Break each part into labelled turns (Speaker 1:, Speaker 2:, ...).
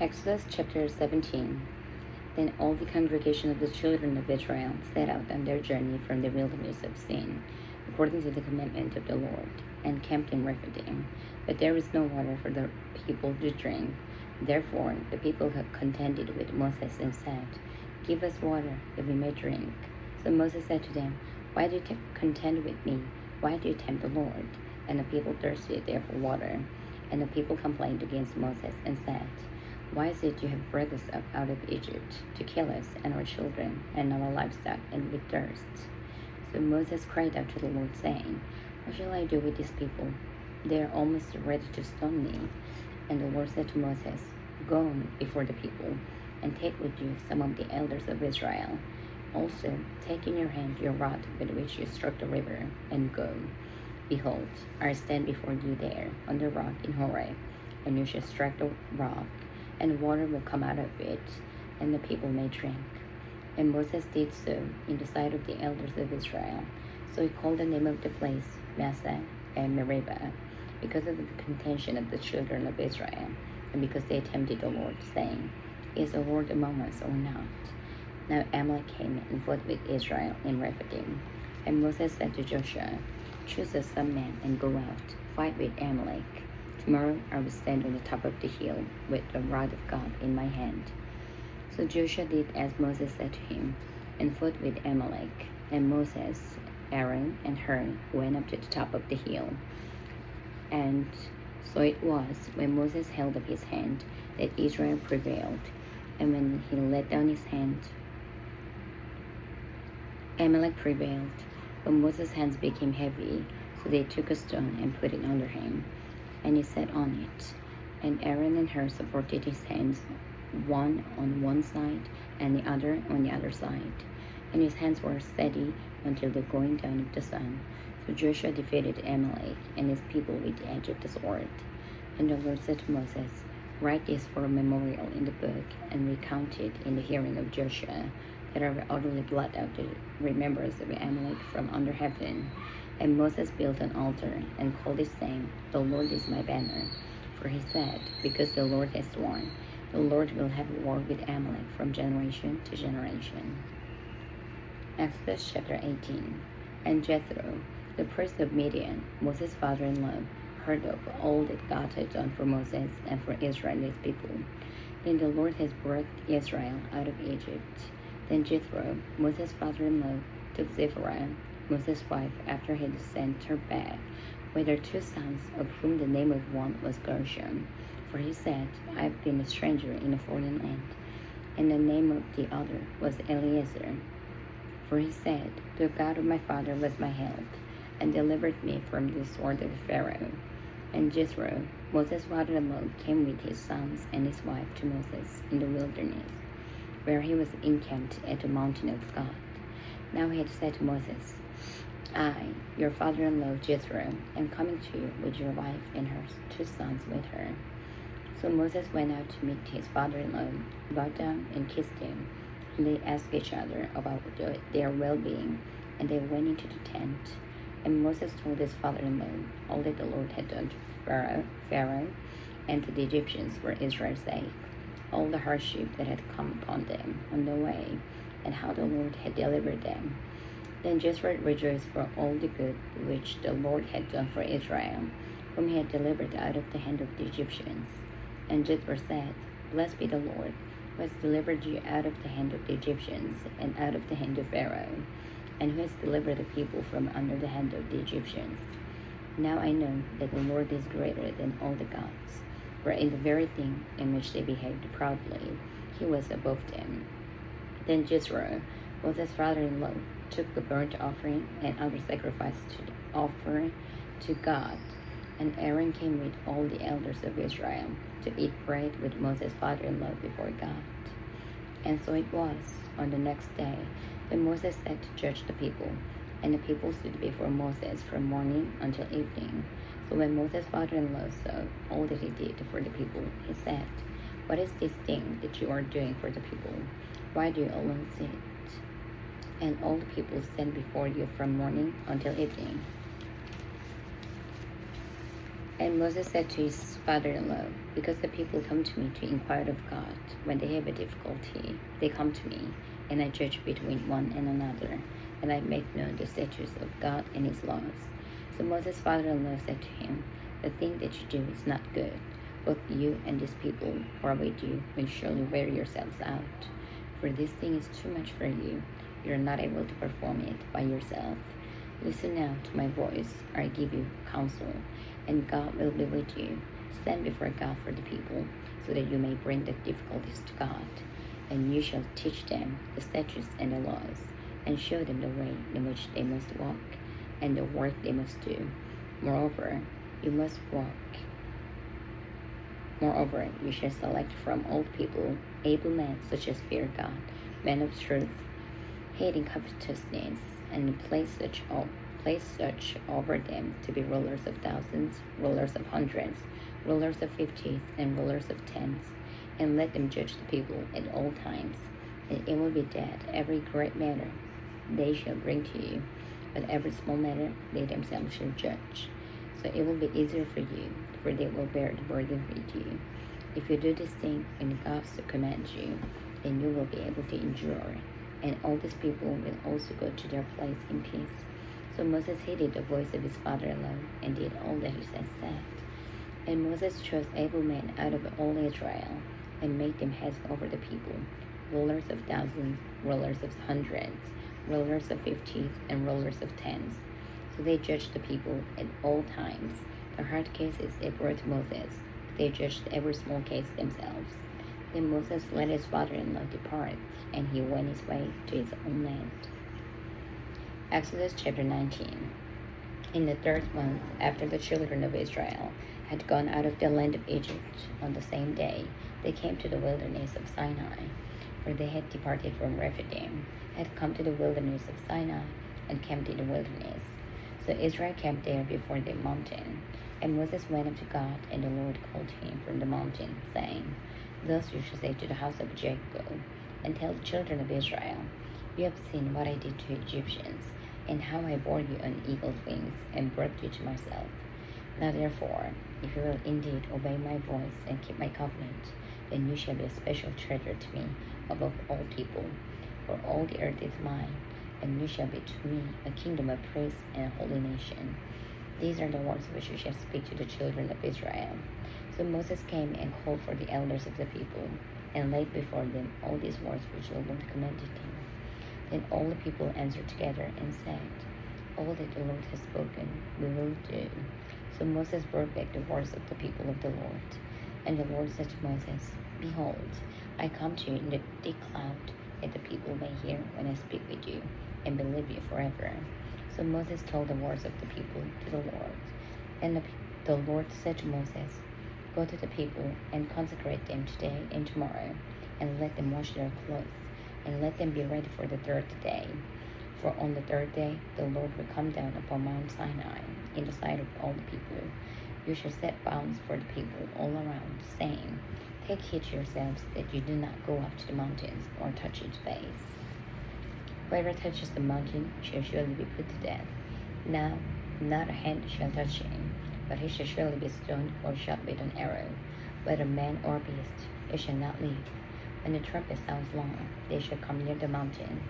Speaker 1: Exodus chapter 17. Then all the congregation of the children of Israel set out on their journey from the wilderness of Sin, according to the commandment of the Lord, and camped in Rephidim. But there was no water for the people to drink. Therefore the people have contended with Moses and said, Give us water, that we may drink. So Moses said to them, Why do you contend with me? Why do you tempt the Lord? And the people thirsted there for water. And the people complained against Moses and said, Why is it you have brought us up out of Egypt to kill us and our children and our livestock and with thirst? So Moses cried out to the Lord, saying, What shall I do with these people? They are almost ready to stone me. And the Lord said to Moses, Go on before the people, and take with you some of the elders of Israel. Also take in your hand your rod with which you struck the river, and go. Behold, I stand before you there on the rock in Horeb, and you shall strike the rock, and water will come out of it, and the people may drink. And Moses did so in the sight of the elders of Israel. So he called the name of the place Massah and Meribah, because of the contention of the children of Israel, and because they tempted the Lord, saying, Is the Lord among us or not? Now Amalek came and fought with Israel in Rephidim. And Moses said to Joshua, Choose us some men and go out, fight with Amalek. Tomorrow I will stand on the top of the hill with the rod of God in my hand. So Joshua did as Moses said to him, and fought with Amalek. And Moses, Aaron, and Hur went up to the top of the hill. And so it was, when Moses held up his hand, that Israel prevailed. And when he let down his hand, Amalek prevailed. But Moses' hands became heavy, so they took a stone and put it under him, and he sat on it. And Aaron and Hur supported his hands, one on one side and the other on the other side. And his hands were steady until the going down of the sun. So Joshua defeated Amalek and his people with the edge of the sword. And the Lord said to Moses, Write this for a memorial in the book, and recount it in the hearing of Joshua, that I will utterly blot out the remembrance of Amalek from under heaven. And Moses built an altar, and called his name, The Lord is my banner. For he said, Because the Lord has sworn, the Lord will have war with Amalek from generation to generation. Exodus chapter 18. And Jethro, the priest of Midian, Moses' father-in-law, heard of all that God had done for Moses and for Israel and his people. Then the Lord has brought Israel out of Egypt. Then Jethro, Moses' father-in-law, took Zipporah, Moses' wife, after he had sent her back, with her 2 sons, of whom the name of one was Gershom. For he said, I have been a stranger in a foreign land. And the name of the other was Eliezer. For he said, The God of my father was my help, and delivered me from the sword of Pharaoh. And Jethro, Moses' father-in-law, came with his sons and his wife to Moses in the wilderness, where he was encamped at the mountain of God. Now he had said to Moses, I, your father-in-law Jethro, am coming to you with your wife and her 2 sons with her. So Moses went out to meet his father-in-law, bowed down and kissed him. And they asked each other about their well-being, and they went into the tent. And Moses told his father-in-law all that the Lord had done to Pharaoh and to the Egyptians for Israel's sake, all the hardship that had come upon them on the way, and how the Lord had delivered them. Then Jethro rejoiced for all the good which the Lord had done for Israel, whom he had delivered out of the hand of the Egyptians. And Jethro said, Blessed be the Lord, who has delivered you out of the hand of the Egyptians, and out of the hand of Pharaoh, and who has delivered the people from under the hand of the Egyptians. Now I know that the Lord is greater than all the gods, for in the very thing in which they behaved proudly, he was above them. Then Jethro, Moses' father-in-law, took the burnt offering and other sacrifices to offer to God. And Aaron came with all the elders of Israel to eat bread with Moses' father-in-law before God. And so it was, on the next day, that Moses sat to judge the people, and the people stood before Moses from morning until evening. So when Moses' father-in-law saw all that he did for the people, he said, What is this thing that you are doing for the people? Why do you alone sit? And all the people stand before you from morning until evening. And Moses said to his father-in-law, because the people come to me to inquire of God when they have a difficulty, they come to me, and I judge between one and another, and I make known the statutes of God and his laws. So Moses' father-in-law said to him, the thing that you do is not good. Both you and these people who are with you will surely wear yourselves out. For this thing is too much for you. You are not able to perform it by yourself. Listen now to my voice, or I give you counsel, and God will be with you. Stand before God for the people, so that you may bring the difficulties to God. And you shall teach them the statutes and the laws, and show them the way in which they must walk, and the work they must do. Moreover, you must walk. Moreover, you shall select from all people able men such as fear God, men of truth, hating covetousness, and place such over them to be rulers of thousands, rulers of hundreds, rulers of fifties, and rulers of tens, and let them judge the people at all times. And it will be that every great matter they shall bring to you, but every small matter they themselves shall judge. So it will be easier for you, for they will bear the burden with you. If you do this thing when God commands you, then you will be able to endure, and all these people will also go to their place in peace. So Moses heeded the voice of his father-in-law and did all that he had said. And Moses chose able men out of all Israel and made them heads over the people, rulers of thousands, rulers of hundreds, rulers of fifties, and rulers of tens. So they judged the people at all times. The hard cases they brought to Moses, they judged every small case themselves. Then Moses let his father-in-law depart, and he went his way to his own land. Exodus chapter 19. In the 3rd month, after the children of Israel had gone out of the land of Egypt, on the same day they came to the wilderness of Sinai, for they had departed from Rephidim, had come to the wilderness of Sinai, and camped in the wilderness. So Israel camped there before the mountain. And Moses went up to God, and the Lord called him from the mountain, saying, Thus you shall say to the house of Jacob, and tell the children of Israel, You have seen what I did to Egyptians, and how I bore you on eagle's wings, and brought you to myself. Now therefore, if you will indeed obey my voice and keep my covenant, then you shall be a special treasure to me above all people. For all the earth is mine, and you shall be to me a kingdom of priests and a holy nation. These are the words which you shall speak to the children of Israel. So Moses came and called for the elders of the people, and laid before them all these words which the Lord commanded him. Then all the people answered together and said, All that the Lord has spoken we will do. So Moses brought back the words of the people of the Lord. And the Lord said to Moses, Behold, I come to you in the thick cloud, that the people may hear when I speak with you, and believe you forever. So Moses told the words of the people to the Lord. And the Lord said to Moses, Go to the people and consecrate them today and tomorrow, and let them wash their clothes, and let them be ready for the 3rd day. For on the 3rd day the Lord will come down upon Mount Sinai in the sight of all the people. You shall set bounds for the people all around, saying, Take heed to yourselves that you do not go up to the mountains or touch its base. Whoever touches the mountain shall surely be put to death. Now, not a hand shall touch him, but he shall surely be stoned or shot with an arrow. Whether man or beast, it shall not live. When the trumpet sounds long, they shall come near the mountain.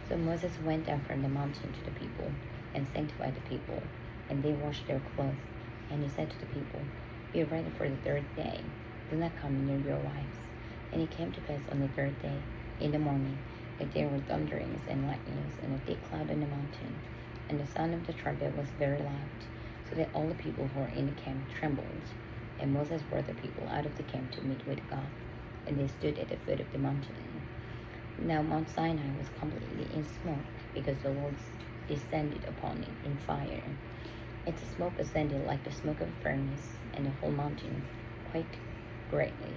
Speaker 1: So Moses went down from the mountain to the people, and sanctified the people, and they washed their clothes. And he said to the people, Be ready for the 3rd day. Do not come near your wives. And it came to pass on the 3rd day, in the morning, that there were thunderings and lightnings and a thick cloud on the mountain, and the sound of the trumpet was very loud, so that all the people who were in the camp trembled. And Moses brought the people out of the camp to meet with God, and they stood at the foot of the mountain. Now Mount Sinai was completely in smoke, because the Lord descended upon it in fire. Its smoke ascended like the smoke of a furnace, and the whole mountain quaked greatly.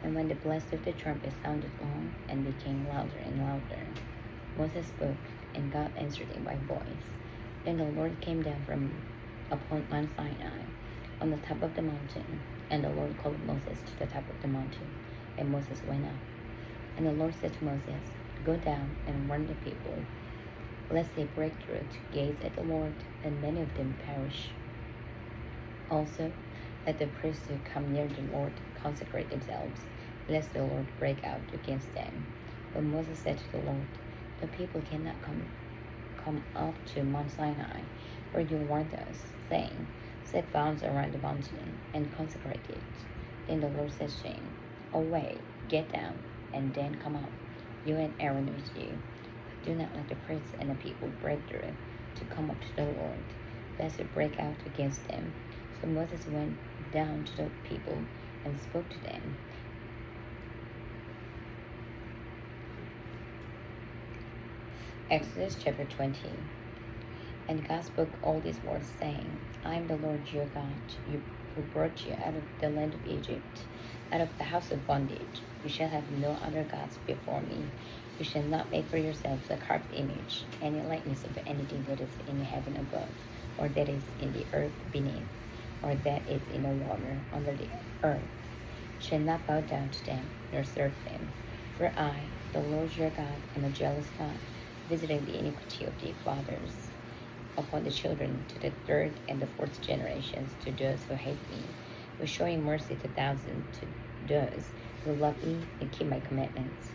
Speaker 1: And when the blast of the trumpet sounded long and became louder and louder, Moses spoke, and God answered him by voice. Then the Lord came down from upon Mount Sinai on the top of the mountain, and the Lord called Moses to the top of the mountain, and Moses went up. And the Lord said to Moses, Go down and warn the people, lest they break through to gaze at the Lord, and many of them perish. Also, Let the priests who come near the Lord consecrate themselves, lest the Lord break out against them. But Moses said to the Lord, the people cannot come up to Mount Sinai, where you warned us, saying, set bounds around the mountain and consecrate it. Then the Lord said to him, away, get down, and then come up, you and Aaron with you. But do not let the priests and the people break through to come up to the Lord, lest it break out against them. So Moses went down to the people and spoke to them. Exodus chapter 20. And God spoke all these words, saying, I am the Lord your God, who brought you out of the land of Egypt, out of the house of bondage. You shall have no other gods before me. You shall not make for yourselves a carved image, any likeness of anything that is in the heaven above, or that is in the earth beneath, or that is in the water under the earth. You shall not bow down to them, nor serve them. For I, the Lord your God, am a jealous God, visiting the iniquity of the fathers upon the children to the third and the fourth generations, to those who hate me, but showing mercy to thousands, to those who love me and keep my commandments.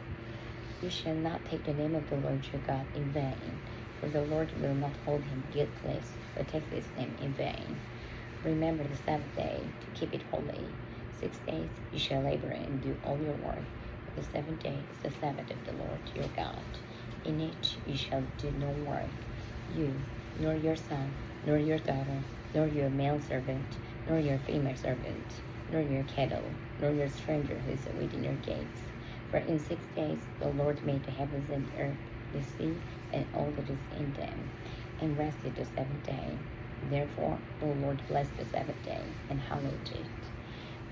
Speaker 1: You shall not take the name of the Lord your God in vain, for the Lord will not hold him guiltless who takes his name in vain. Remember the Sabbath day to keep it holy. 6 days you shall labor and do all your work, but the seventh day is the Sabbath of the Lord your God. In it you shall do no work, you, nor your son, nor your daughter, nor your male servant, nor your female servant, nor your cattle, nor your stranger who is within your gates. For in 6 days the Lord made the heavens and the earth, the sea, and all that is in them, and rested the seventh day. Therefore the Lord blessed the Sabbath day, and hallowed it.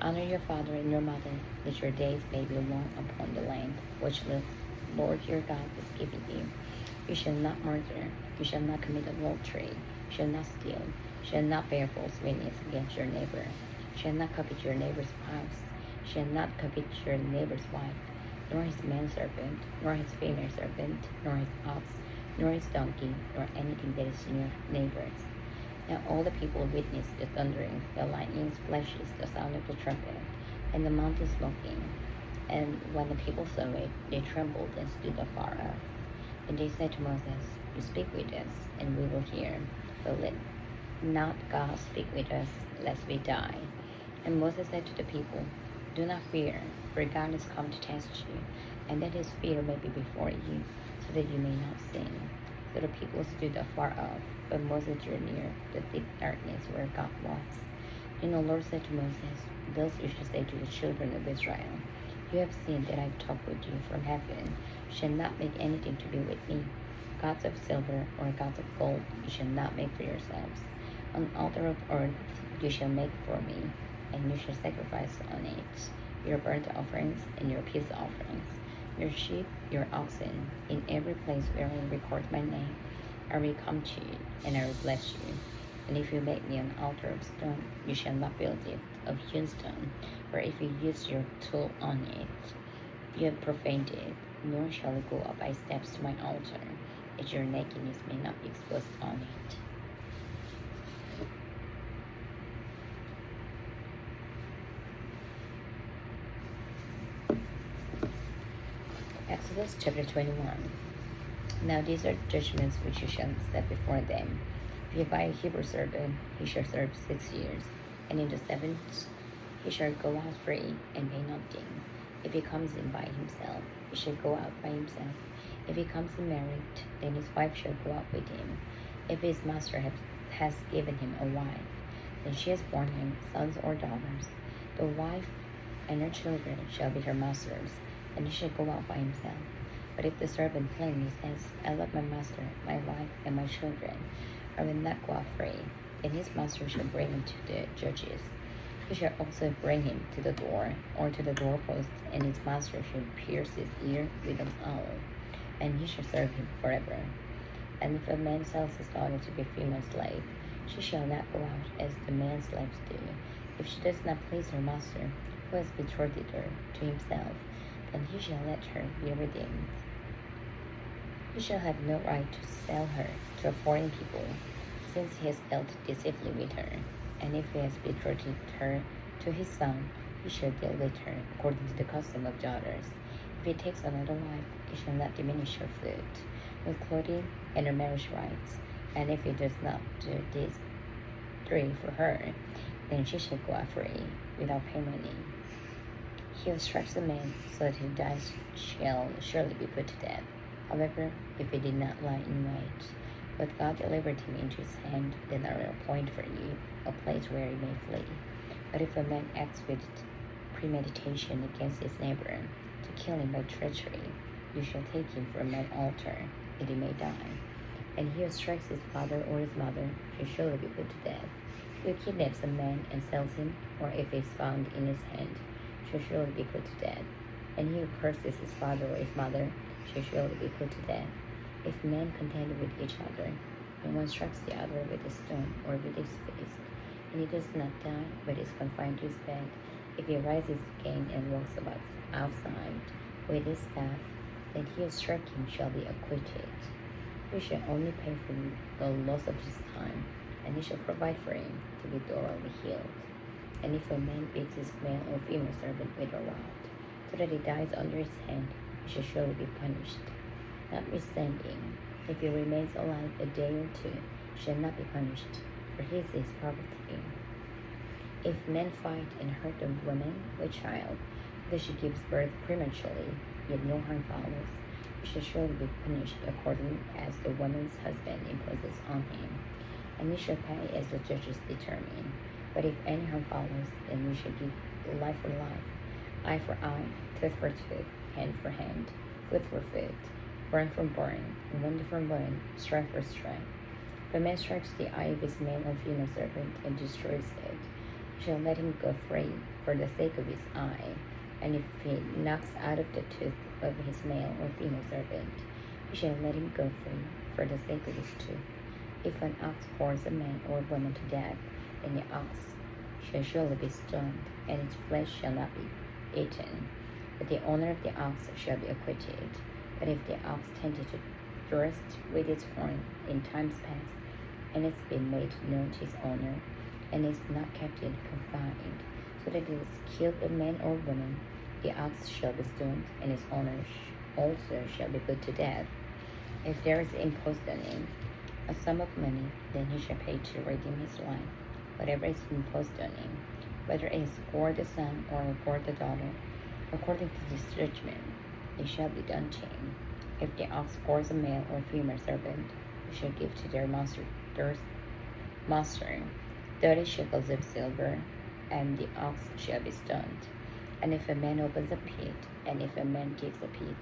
Speaker 1: Honor your father and your mother, that your days may be long upon the land which the Lord your God is giving you. You shall not murder, you shall not commit adultery, you shall not steal, you shall not bear false witness against your neighbor, you shall not covet your neighbor's house, you shall not covet your neighbor's wife, nor his manservant, nor his female servant, nor his ox, nor his donkey, nor anything that is in your neighbor's. Now all the people witnessed the thunderings, the lightnings, flashes, the sound of the trumpet, and the mountain smoking. And when the people saw it, they trembled and stood afar off. And they said to Moses, you speak with us, and we will hear, but let not God speak with us, lest we die. And Moses said to the people, do not fear, for God has come to test you, and that his fear may be before you, so that you may not sin. So the people stood afar off, but Moses drew near the thick darkness where God was. And the Lord said to Moses, thus you shall say to the children of Israel, you have seen that I talk with you from heaven. You shall not make anything to be with me. Gods of silver or gods of gold you shall not make for yourselves. An altar of earth you shall make for me, and you shall sacrifice on it your burnt offerings and your peace offerings, your sheep, your oxen. In every place where I record my name, I will come to you, and I will bless you. And if you make me an altar of stone, you shall not build it of hewn stone, for if you use your tool on it, you have profaned it, nor shall it go up by steps to my altar, that your nakedness may not be exposed on it. Exodus chapter 21. Now these are judgments which you shall set before them. If you buy a Hebrew servant, he shall serve 6 years, and in the 7th he shall go out free and pay nothing. If he comes in by himself, he shall go out by himself. If he comes in married, then his wife shall go out with him. If his master has given him a wife, then she has borne him sons or daughters. The wife and her children shall be her master's, and he shall go out by himself. But if the servant plainly says, I love my master, my wife, and my children, I will not go out free, then his master shall bring him to the judges. He shall also bring him to the door, or to the doorpost, and his master shall pierce his ear with an awl, and he shall serve him forever. And if a man sells his daughter to be a female slave, she shall not go out as the man's slaves do. If she does not please her master, who has betrothed her to himself, then he shall let her be redeemed. He shall have no right to sell her to a foreign people, since he has dealt deceitfully with her. And if he has betrothed her to his son, he shall deal with her according to the custom of daughters. If he takes another wife, he shall not diminish her food with clothing and her marriage rights. And if he does not do these three for her, then she shall go free without paying money. He who strikes a man so that he dies shall surely be put to death. However, if he did not lie in wait, but God delivered him into his hand, then I will appoint for you a place where he may flee. But if a man acts with premeditation against his neighbor to kill him by treachery, you shall take him from my altar, that he may die. And he who strikes his father or his mother shall surely be put to death. He who kidnaps a man and sells him, or if he is found in his hand, shall surely be put to death. And he who curses his father or his mother shall surely be put to death. If men contend with each other, and one strikes the other with a stone or with his fist, and he does not die, but is confined to his bed, if he rises again and walks about outside with his staff, then he who struck him shall be acquitted. He shall only pay for the loss of his time, and he shall provide for him to be thoroughly healed. And if a man beats his male or female servant with a rod, so that he dies under his hand, he shall surely be punished. Notwithstanding, if he remains alive a day or two, he shall not be punished, for his is property. If men fight and hurt a woman with child, though she gives birth prematurely, yet no harm follows, he shall surely be punished according as the woman's husband imposes on him, and he shall pay as the judges determine. But if any harm follows, then you shall give life for life, eye for eye, tooth for tooth, hand for hand, foot for foot, burn for burn, wound for wound, stripe for stripe. If a man strikes the eye of his male or female servant and destroys it, he shall let him go free for the sake of his eye. And if he knocks out of the tooth of his male or female servant, he shall let him go free for the sake of his tooth. If an ox gores a man or a woman to death, then the ox shall surely be stoned, and its flesh shall not be eaten. But the owner of the ox shall be acquitted. But if the ox tended to thrust with its horn in times past, and it's been made known to its owner, and is not kept in confined, so that it has killed a man or woman, the ox shall be stoned, and its owner also shall be put to death. If there is imposed on him a sum of money, then he shall pay to redeem his life, whatever is imposed on him, whether it is gored the son or gored the daughter, according to this judgment, it shall be done to him. If the ox gores a male or female servant, he shall give to their master 30 shekels of silver, and the ox shall be stoned. And if a man opens a pit, and if a man digs a pit,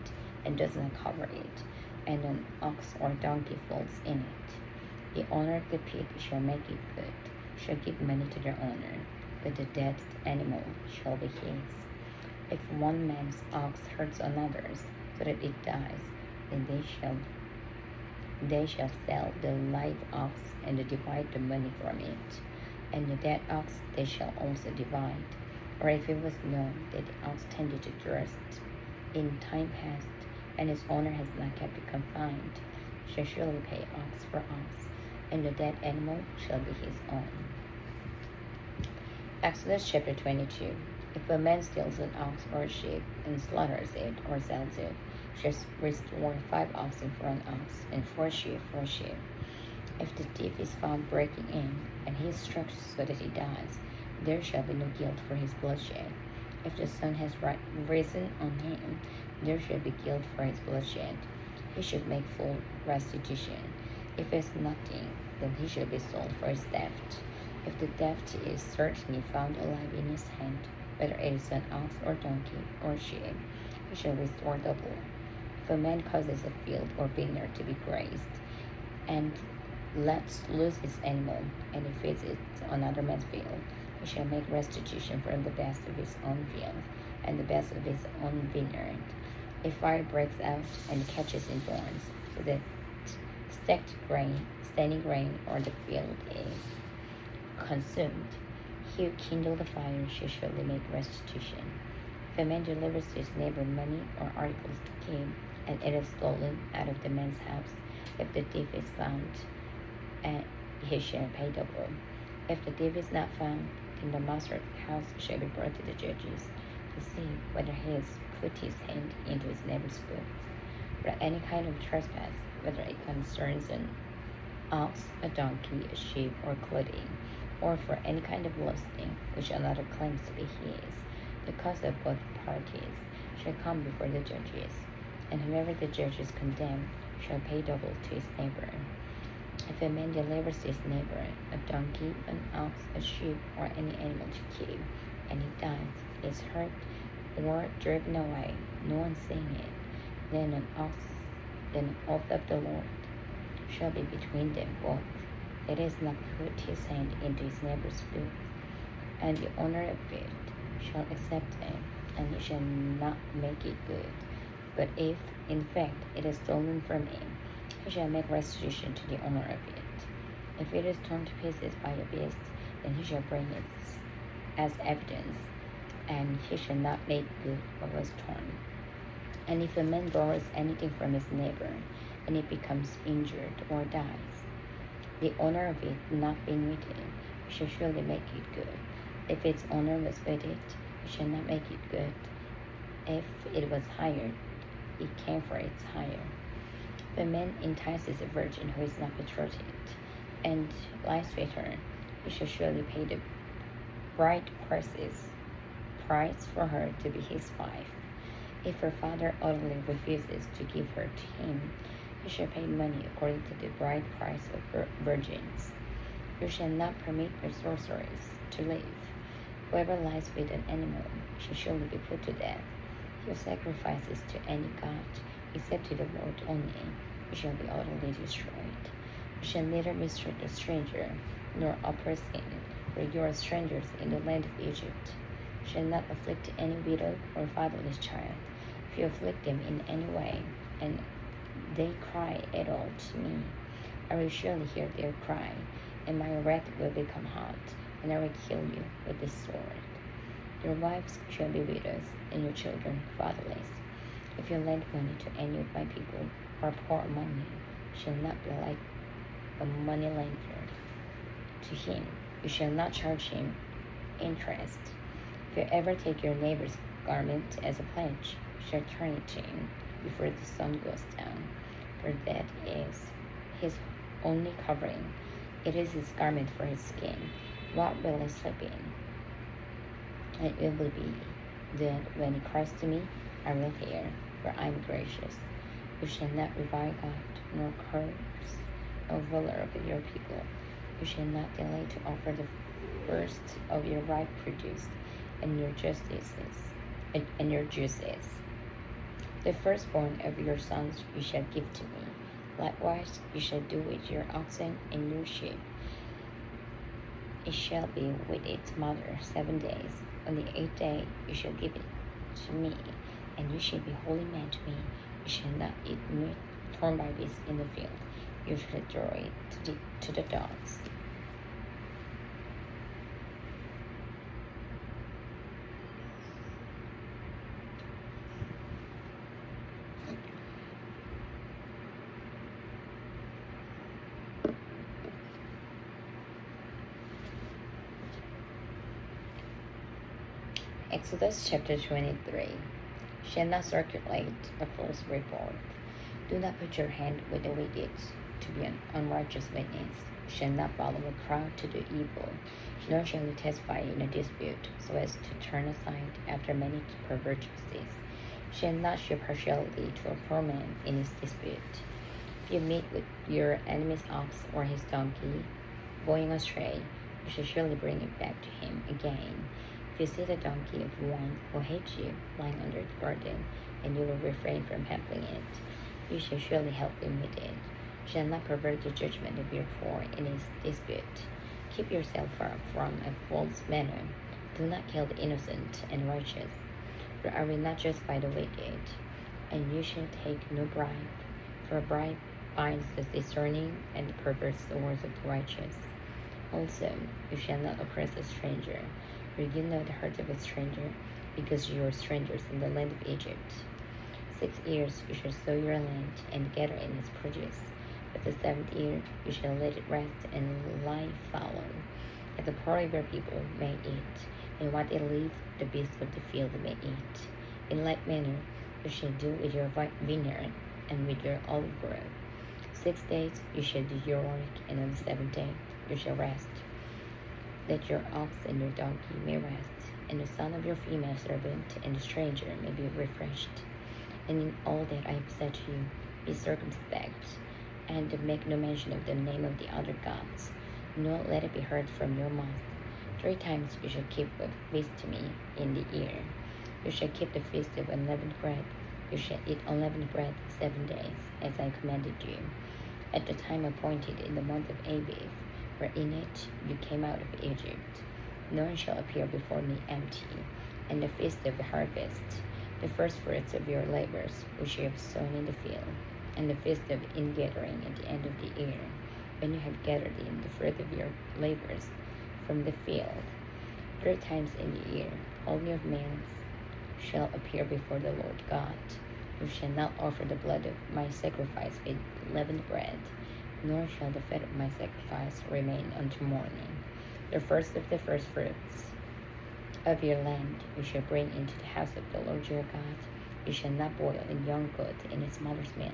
Speaker 1: and does not cover it, and an ox or donkey falls in it, the owner of the pit shall make it good, shall give money to their owner, but the dead animal shall be his. If one man's ox hurts another's, so that it dies, then they shall sell the live ox and divide the money from it, and the dead ox they shall also divide. Or if it was known that the ox tended to thrust in time past, and its owner has not kept it confined, shall surely pay ox for ox, and the dead animal shall be his own. Exodus chapter 22. If a man steals an ox or a sheep and slaughters it or sells it, shall restore 5 oxen for an ox and 4 sheep for a sheep. If the thief is found breaking in, and he is struck so that he dies, there shall be no guilt for his bloodshed. If the sun has risen on him, there shall be guilt for his bloodshed. He should make full restitution. If he has nothing, then he shall be sold for his theft. If the theft is certainly found alive in his hand, whether it is an ox or donkey or sheep, he shall restore double. If a man causes a field or vineyard to be grazed, and lets loose his animal, and he feeds it to another man's field, he shall make restitution from the best of his own field, and the best of his own vineyard. If fire breaks out and catches in thorns, so that standing grain, or the field is consumed, he who kindled the fire shall surely make restitution. If a man delivers to his neighbor money or articles to keep, and it is stolen out of the man's house, if the thief is found, and he shall pay double. If the thief is not found, then the master of the house shall be brought to the judges to see whether he has put his hand into his neighbor's goods. For any kind of trespass, whether it concerns an ox, a donkey, a sheep, or clothing, or for any kind of lusting which another claims to be his, the cause of both parties shall come before the judges, and whoever the judges condemn shall pay double to his neighbor. If a man delivers to his neighbor a donkey, an ox, a sheep, or any animal to keep, and he dies, is hurt, or driven away, no one seeing it, then an oath of the Lord shall be between them both. It is not put his hand into his neighbor's goods, and the owner of it shall accept it, and he shall not make it good. But if, in fact, it is stolen from him, he shall make restitution to the owner of it. If it is torn to pieces by a beast, then he shall bring it as evidence, and he shall not make good what was torn. And if a man borrows anything from his neighbor, and it becomes injured or dies, the owner of it not being with it, shall surely make it good. If its owner was with it, he shall not make it good. If it was hired, it came for its hire. If a man entices a virgin who is not betrothed, and lies with her, he shall surely pay the bride price for her to be his wife. If her father utterly refuses to give her to him, he shall pay money according to the bride price of virgins. You shall not permit your sorcerers to live. Whoever lies with an animal shall surely be put to death. Your sacrifices to any god, except to the Lord only, you shall be utterly destroyed. You shall neither mistreat a stranger, nor oppress him, for you are strangers in the land of Egypt. You shall not afflict any widow or fatherless child. If you afflict them in any way, and they cry at all to me, I will surely hear their cry, and my wrath will become hot, and I will kill you with the sword. Your wives shall be widows, and your children fatherless. If you lend money to any of my people, or poor among you, shall not be like a money lender to him. You shall not charge him interest. If you ever take your neighbor's garment as a pledge, you shall turn it to him before the sun goes down, for that is his only covering. It is his garment for his skin. What will he sleep in? And it will be that when he cries to me, I will hear, for I am gracious. You shall not revile God, nor curse a ruler of your people. You shall not delay to offer the first of your ripe produce and your juices. The firstborn of your sons you shall give to me. Likewise you shall do with your oxen and your sheep. It shall be with its mother 7 days. On the 8th day you shall give it to me, and you shall be holy men to me. You shall not eat meat torn by beasts in the field. You shall throw it to the dogs. Exodus chapter 23. Shall not circulate a false report. Do not put your hand with the wicked to be an unrighteous witness. Shall not follow a crowd to do evil, nor shall you testify in a dispute so as to turn aside after many perversities. Shall not show partiality to a poor man in his dispute. If you meet with your enemy's ox or his donkey going astray, you shall surely bring it back to him again. If you see the donkey of one who hates you lying under the garden, and you will refrain from helping it, you shall surely help him with it. You shall not pervert the judgment of your poor in his dispute. Keep yourself far from a false manner. Do not kill the innocent and righteous, for I will not justify the wicked. And you shall take no bribe, for a bribe binds the discerning and perverts the words of the righteous. Also, you shall not oppress a stranger, for you know the heart of a stranger, because you are strangers in the land of Egypt. 6 years you shall sow your land and gather in its produce, but the 7th year you shall let it rest and lie fallow. and the poor of your people may eat, and what they leave the beasts of the field may eat. In like manner you shall do with your vineyard and with your olive grove. 6 days you shall do your work, and on the seventh day you shall rest, that your ox and your donkey may rest, and the son of your female servant and the stranger may be refreshed. And in all that I have said to you, be circumspect, and make no mention of the name of the other gods, nor let it be heard from your mouth. 3 times you shall keep a feast to me in the year. You shall keep the feast of unleavened bread. You shall eat unleavened bread 7 days, as I commanded you, at the time appointed in the month of Abib, for in it you came out of Egypt. No one shall appear before me empty. And the feast of the harvest, the first fruits of your labors, which you have sown in the field, and the feast of ingathering at the end of the year, when you have gathered in the fruit of your labors from the field. 3 times in the year, all your males shall appear before the Lord God. You shall not offer the blood of my sacrifice with leavened bread, nor shall the fat of my sacrifice remain until morning. The first of the first fruits of your land you shall bring into the house of the Lord your God. You shall not boil a young goat in its mother's milk.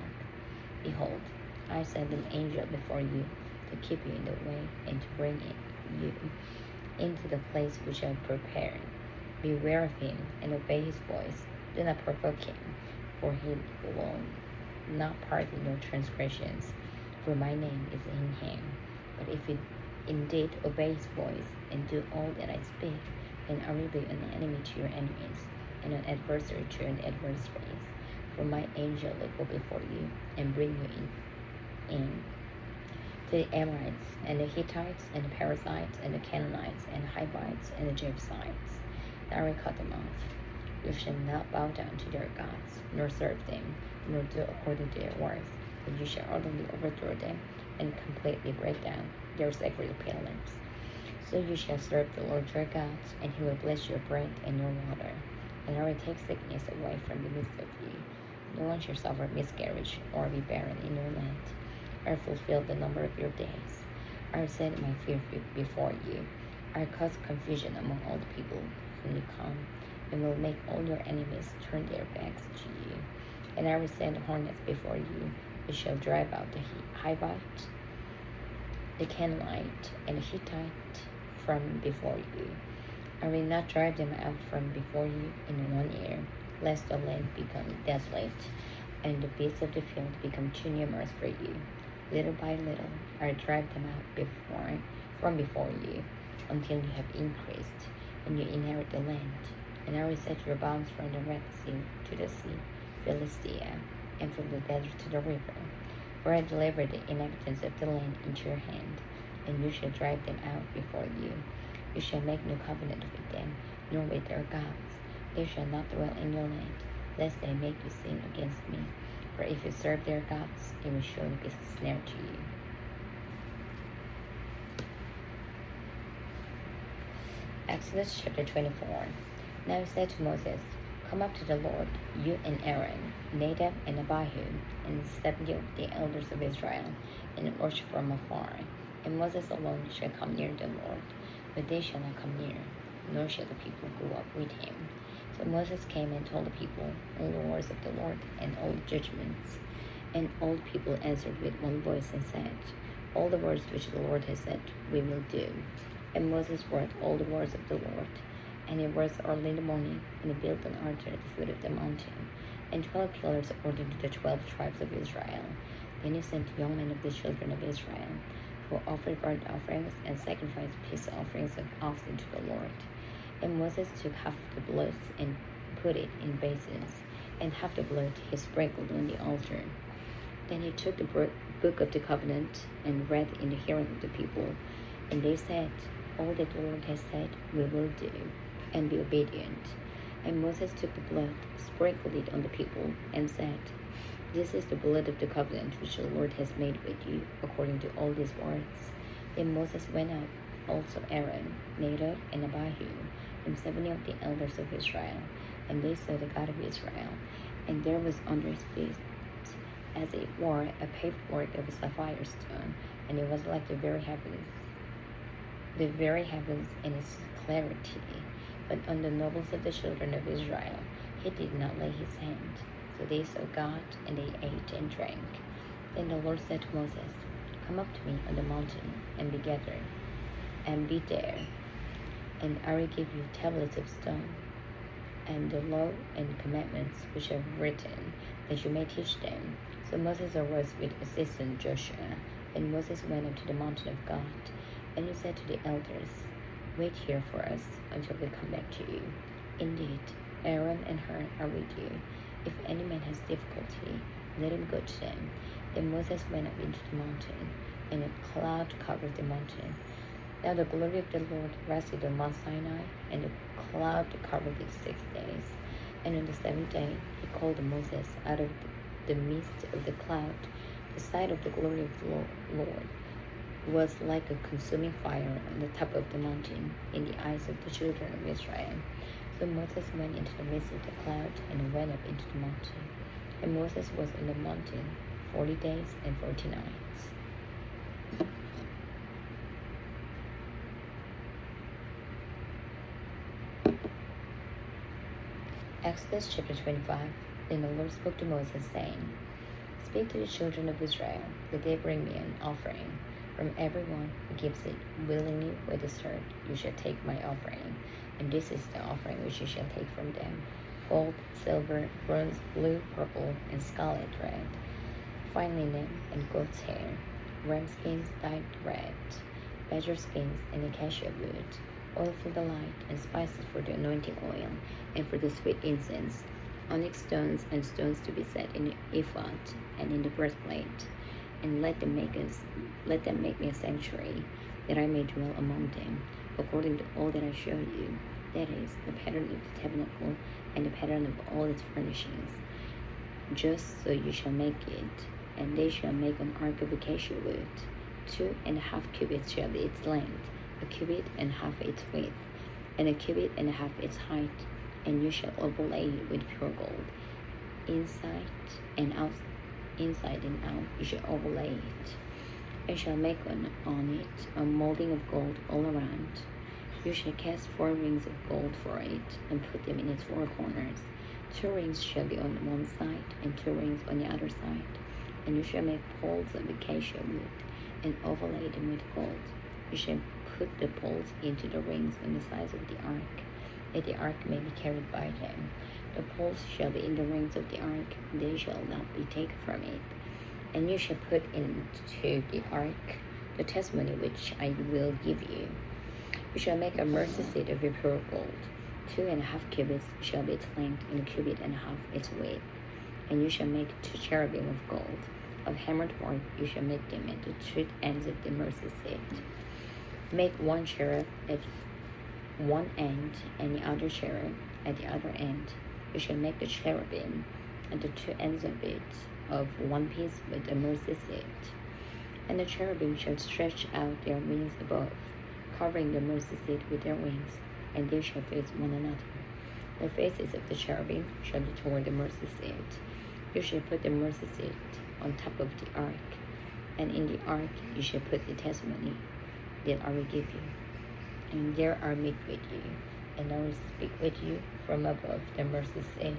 Speaker 1: Behold, I send an angel before you to keep you in the way and to bring you into the place which I have prepared. Beware of him and obey his voice. Do not provoke him, for he will not pardon your transgressions, for my name is in him. But if you indeed obey his voice and do all that I speak, then I will be an enemy to your enemies and an adversary to your adversaries. For my angel will go before you and bring you in to the Amorites and the Hittites and the Perizzites and the Canaanites and the Hivites and the Jebusites. And I will cut them off. You shall not bow down to their gods, nor serve them, nor do according to their words, but you shall utterly overthrow them and completely break down their sacred pillars. So you shall serve the Lord your God, and he will bless your bread and your water, and I will take sickness away from the midst of you. No one shall suffer miscarriage or be barren in your land. I will fulfill the number of your days. I will set my fear before you. I will cause confusion among all the people whom you come, and will make all your enemies turn their backs to you. And I will send hornets before you, which shall drive out the Hivite, the Canaanite, and the Hittite from before you. I will not drive them out from before you in 1 year, lest the land become desolate, and the beasts of the field become too numerous for you. Little by little, I will drive them out from before you, until you have increased, and you inherit the land. And I will set your bounds from the Red Sea to the sea, Philistia, and from the desert to the river. For I deliver the inhabitants of the land into your hand, and you shall drive them out before you. You shall make no covenant with them, nor with their gods. They shall not dwell in your land, lest they make you sin against me. For if you serve their gods, it will surely be a snare to you. Exodus chapter 24. Now he said to Moses, Come up to the Lord, you and Aaron, Nadab and Abihu, and 70 of the elders of Israel, and worship from afar. And Moses alone shall come near the Lord, but they shall not come near, nor shall the people go up with him. So Moses came and told the people all the words of the Lord and all the judgments. And all the people answered with one voice and said, All the words which the Lord has said we will do. And Moses wrote all the words of the Lord. And he rose early in the morning, and he built an altar at the foot of the mountain, and 12 pillars according to the 12 tribes of Israel. Then he sent young men of the children of Israel, who offered burnt offerings and sacrificed peace offerings of oxen to the Lord. And Moses took half the blood and put it in basins, and half the blood he sprinkled on the altar. Then he took the book of the covenant and read in the hearing of the people, and they said, All that the Lord has said we will do, and be obedient. And Moses took the blood, sprinkled it on the people, and said, This is the blood of the covenant which the Lord has made with you, according to all these words. Then Moses went up, also Aaron, Nadab, and Abihu, and 70 of the elders of Israel, and they saw the God of Israel. And there was under his feet, as it were, a paved work of a sapphire stone, and it was like the very heavens. the very heavens in its clarity. But on the nobles of the children of Israel he did not lay his hand. So they saw God, and they ate and drank. Then the Lord said to Moses, Come up to me on the mountain, and be gathered, and be there, and I will give you tablets of stone, and the law and commandments which I have written, that you may teach them. So Moses arose with assistant Joshua, and Moses went up to the mountain of God. And he said to the elders, Wait here for us until we come back to you. Indeed, Aaron and Hur are with you. If any man has difficulty, let him go to them. Then Moses went up into the mountain, and a cloud covered the mountain. Now the glory of the Lord rested on Mount Sinai, and the cloud covered it 6 days. And on the seventh day he called Moses out of the midst of the cloud. The sight of the glory of the Lord was like a consuming fire on the top of the mountain in the eyes of the children of Israel. So Moses went into the midst of the cloud and went up into the mountain. And Moses was on the mountain 40 days and 40 nights. Exodus chapter 25. Then the Lord spoke to Moses, saying, Speak to the children of Israel, that they bring me an offering. From everyone who gives it willingly with his heart, you shall take my offering. And this is the offering which you shall take from them: gold, silver, bronze, blue, purple, and scarlet red, fine linen and goat's hair, ram skins dyed red, badger skins and acacia wood, oil for the light, and spices for the anointing oil, and for the sweet incense, onyx stones and stones to be set in the ephod and in the breastplate. And let them make me a sanctuary, that I may dwell among them, according to all that I showed you, that is, the pattern of the tabernacle and the pattern of all its furnishings. Just so you shall make it, and they shall make an ark of acacia wood. 2.5 cubits shall be its length, 1.5 cubits its width, and 1.5 cubits its height. And you shall overlay it with pure gold, inside and out you shall overlay it. And shall make on it a molding of gold all around. You shall cast 4 rings of gold for it, and put them in its 4 corners. 2 rings shall be on one side, and 2 rings on the other side. And you shall make poles of acacia wood, and overlay them with gold. You shall put the poles into the rings on the sides of the ark, that the ark may be carried by them. The poles shall be in the rings of the ark, they shall not be taken from it. And you shall put into the ark the testimony which I will give you. You shall make a mercy seat of pure gold. 2.5 cubits shall be its length, and 1.5 cubits its width. And you shall make 2 cherubim of gold. Of hammered work you shall make them at the 2 ends of the mercy seat. Make 1 cherub at one end, and the other cherub at the other end. You shall make the cherubim at the 2 ends of it of one piece with the mercy seat. And the cherubim shall stretch out their wings above, covering the mercy seat with their wings, and they shall face one another. The faces of the cherubim shall be toward the mercy seat. You shall put the mercy seat on top of the ark, and in the ark you shall put the testimony that I will give you. And there I meet with you, and I will speak with you from above the mercy seat,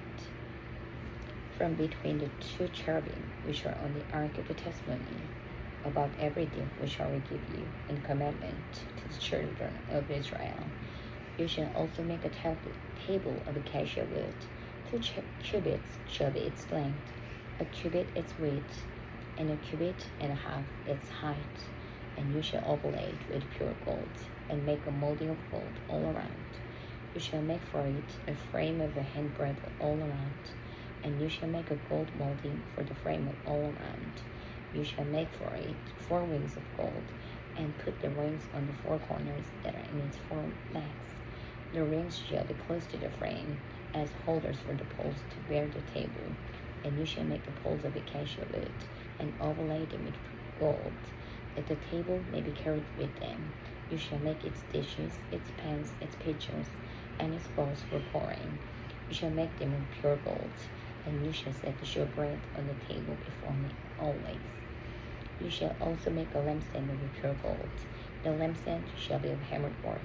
Speaker 1: from between the 2 cherubim which are on the ark of the testimony, about everything which I will give you in commandment to the children of Israel. You shall also make a table of acacia wood. 2 cubits shall be its length, 1 cubit its width, and 1.5 cubits its height. And you shall overlay it with pure gold, and make a molding of gold all around. You shall make for it a frame of a handbreadth all around, and you shall make a gold molding for the frame of all around. You shall make for it 4 rings of gold, and put the rings on the 4 corners that are in its 4 legs. The rings shall be close to the frame, as holders for the poles to bear the table. And you shall make the poles of acacia wood, and overlay them with gold, that the table may be carried with them. You shall make its dishes, its pans, its pitchers, and its bowls for pouring. You shall make them of pure gold, and you shall set the showbread on the table before me always. You shall also make a lampstand of pure gold. The lampstand shall be of hammered work,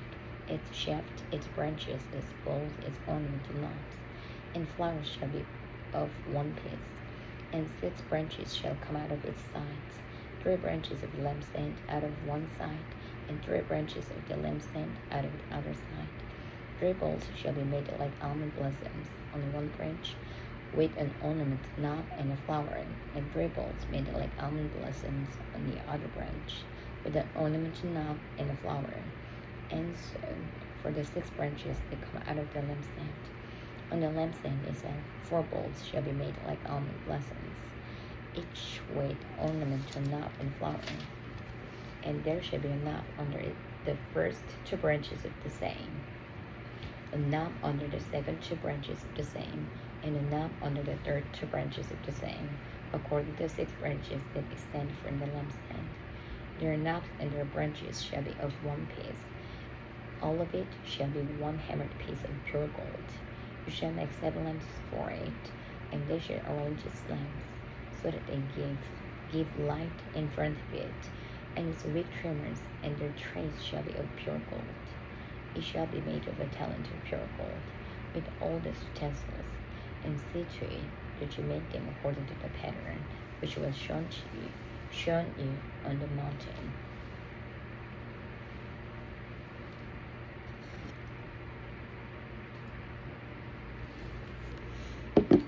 Speaker 1: its shaft, its branches, its bowls, its ornamental knobs, and flowers shall be of one piece, and 6 branches shall come out of its sides, 3 branches of the lampstand out of one side, and 3 branches of the lampstand out of the other side. 3 bowls shall be made like almond blossoms on one branch, with an ornament knob and a flower, and 3 bowls made like almond blossoms on the other branch, with an ornamental knob and a flower. And so, for the 6 branches that come out of the lampstand. On the lampstand itself, 4 bowls shall be made like almond blossoms, each with ornamental knob and flower. And there shall be a knob under it, the first 2 branches of the same, a knob under the second 2 branches of the same, and a knob under the third 2 branches of the same, according to 6 branches that extend from the lampstand. Their knobs and their branches shall be of one piece. All of it shall be one hammered piece of pure gold. You shall make 7 lamps for it, and they shall arrange its lamps, so that they give light in front of it, and its wick trimmers and their trays shall be of pure gold. It shall be made of a talent of pure gold, with all its utensils, and see to it that you make them according to the pattern which was shown you on the mountain.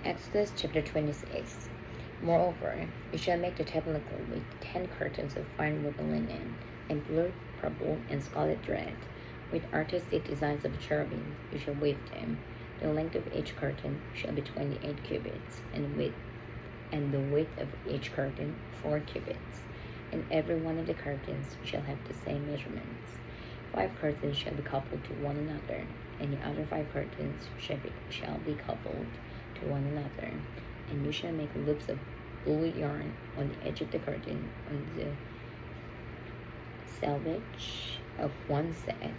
Speaker 1: Exodus chapter 26. Moreover, you shall make the tabernacle with 10 curtains of fine woven linen, and blue, purple, and scarlet thread. With artistic designs of cherubim, you shall weave them. The length of each curtain shall be 28 cubits, and the width of each curtain 4 cubits. And every one of the curtains shall have the same measurements. 5 curtains shall be coupled to one another, and the other 5 curtains shall be coupled to one another. And you shall make loops of blue yarn on the edge of the curtain, on the selvage of one set.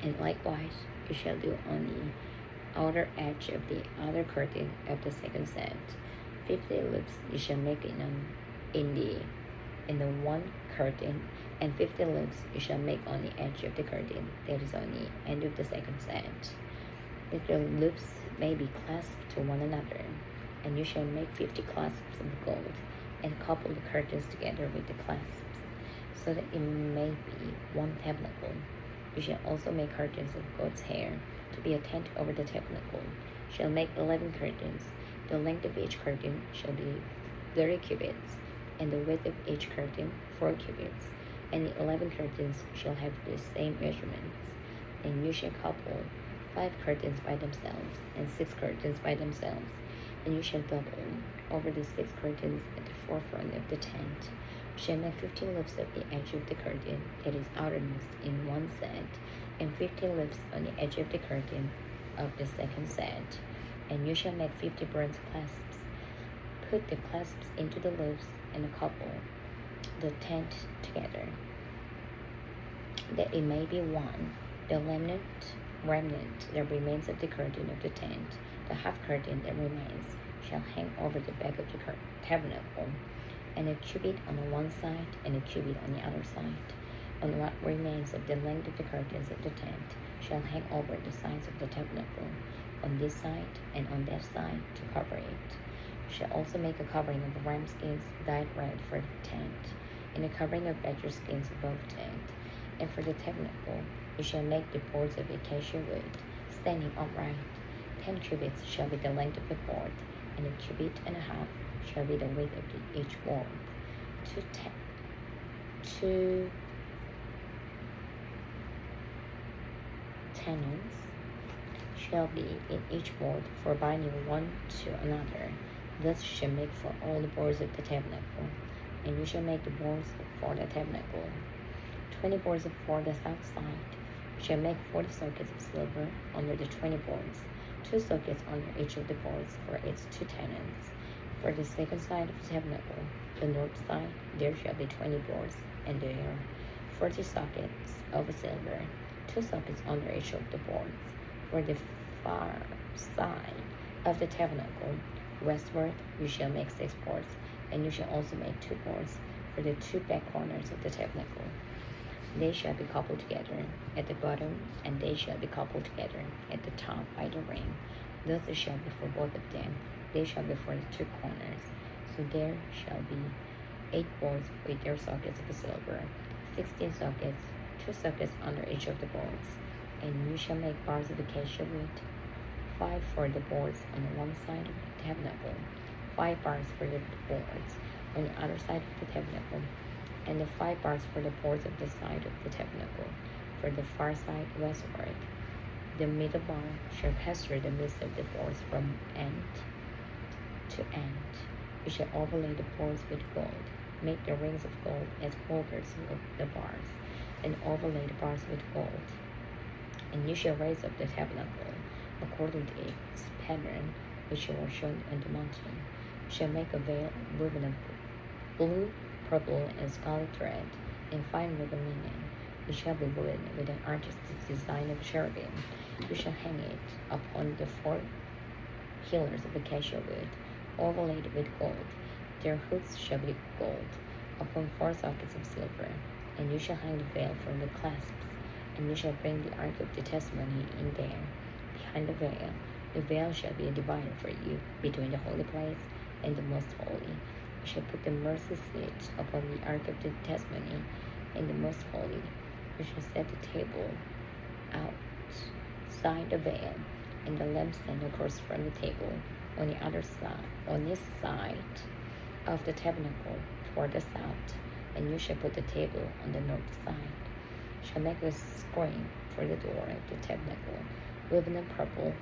Speaker 1: And likewise you shall do on the outer edge of the other curtain of the second set. 50 loops you shall make in the one curtain, and 50 loops you shall make on the edge of the curtain that is on the end of the second set, that the loops may be clasped to one another. And you shall make 50 clasps of gold, and couple the curtains together with the clasps, so that it may be one tabernacle. You shall also make curtains of goat's hair, to be a tent over the tabernacle. You shall make 11 curtains. The length of each curtain shall be 30 cubits, and the width of each curtain 4 cubits. And the 11 curtains shall have the same measurements. And you shall couple 5 curtains by themselves, and 6 curtains by themselves. And you shall double over the 6 curtains at the forefront of the tent. You shall make 50 loops of the edge of the curtain that is outermost in one set, and 50 loops on the edge of the curtain of the second set. And you shall make 50 bronze clasps. Put the clasps into the loops, and couple the tent together, that it may be one. The remnant that remains of the curtain of the tent, the half curtain that remains, shall hang over the back of the tabernacle, and a cubit on the one side and a cubit on the other side. And what remains of the length of the curtains of the tent shall hang over the sides of the tabernacle, on this side and on that side, to cover it. You shall also make a covering of ram skins dyed red for the tent, and a covering of badger skins above the tent. And for the tabernacle you shall make the boards of acacia wood, standing upright. 10 cubits shall be the length of the board, and a cubit and a half shall be the width of each board. 2 tenons shall be in each board for binding one to another. Thus you shall make for all the boards of the tabernacle. And you shall make the boards for the tabernacle 20 boards for the south side. You shall make 40 sockets of silver under the 20 boards, 2 sockets under each of the boards for its 2 tenons. For the second side of the tabernacle, the north side, there shall be 20 boards, and there are 40 sockets of silver, 2 sockets under each of the boards. For the far side of the tabernacle, westward, you shall make 6 boards, and you shall also make 2 boards for the 2 back corners of the tabernacle. They shall be coupled together at the bottom, and they shall be coupled together at the top by the ring. Thus it shall be for both of them. They shall be for the two corners. So there shall be 8 boards with their sockets of silver, 16 sockets, 2 sockets under each of the boards. And you shall make bars of acacia wood, 5 for the boards on one side of the tabernacle, 5 bars for the boards on the other side of the tabernacle, and the 5 bars for the boards of the side of the tabernacle, for the far side westward. The middle bar shall pass through the midst of the boards from end to end. You shall overlay the boards with gold. Make the rings of gold as holders of the bars, and overlay the bars with gold. And you shall raise up the tabernacle according to its pattern, which you were shown on the mountain. You shall make a veil woven of blue, purple, and scarlet thread, and fine woven linen. It shall be woven with an artistic design of cherubim. You shall hang it upon the 4 pillars of acacia wood, overlaid with gold. Their hooks shall be gold, upon 4 sockets of silver. And you shall hang the veil from the clasps, and you shall bring the ark of the testimony in there, behind the veil. The veil shall be a divider for you between the holy place and the most holy. You shall put the mercy seat upon the ark of the testimony in the most holy. You shall set the table outside the veil, and the lampstand across from the table on the other side, on this side of the tabernacle toward the south. And you shall put the table on the north side. You shall make a screen for the door of the tabernacle, woven in purple,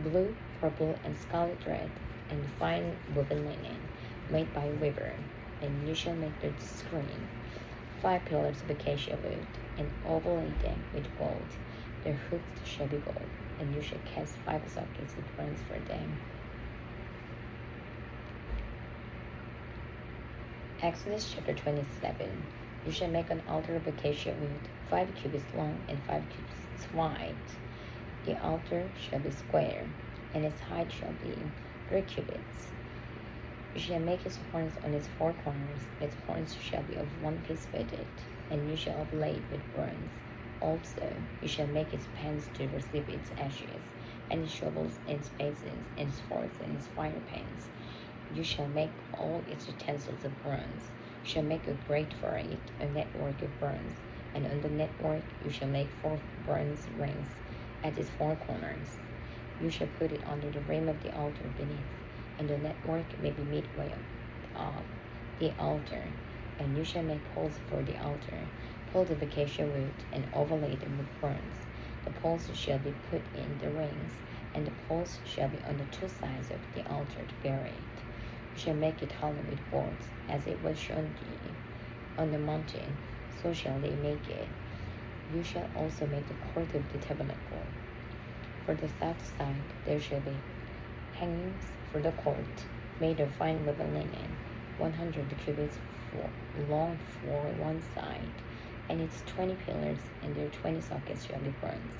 Speaker 1: blue, purple, and scarlet thread, and fine woven linen, made by a weaver. And you shall make the screen 5 pillars of acacia wood, and overlay them with gold. Their hooks shall be gold, and you shall cast 5 sockets of bronze for them. Exodus chapter 27. You shall make an altar of acacia wood, 5 cubits long and 5 cubits wide. The altar shall be square, and its height shall be 3 cubits. You shall make its horns on its 4 corners. Its horns shall be of one piece with it, and you shall overlay it with bronze. Also, you shall make its pans to receive its ashes, and its shovels, and its basins, and its forks, and its fire pans. You shall make all its utensils of bronze. You shall make a grate for it, a network of bronze, and on the network you shall make 4 bronze rings at its 4 corners. You shall put it under the rim of the altar beneath, and the network may be midway of the altar. And you shall make poles for the altar, poles of acacia wood, and overlay them with bronze. The poles shall be put in the rings, and the poles shall be on the 2 sides of the altar to bear it. You shall make it hollow with boards, as it was shown to you on the mountain, so shall they make it. You shall also make the court of the tabernacle. For the south side there shall be hangings for the court, made of fine woven linen, 100 cubits long for one side, and its 20 pillars, and their 20 sockets shall be bronze.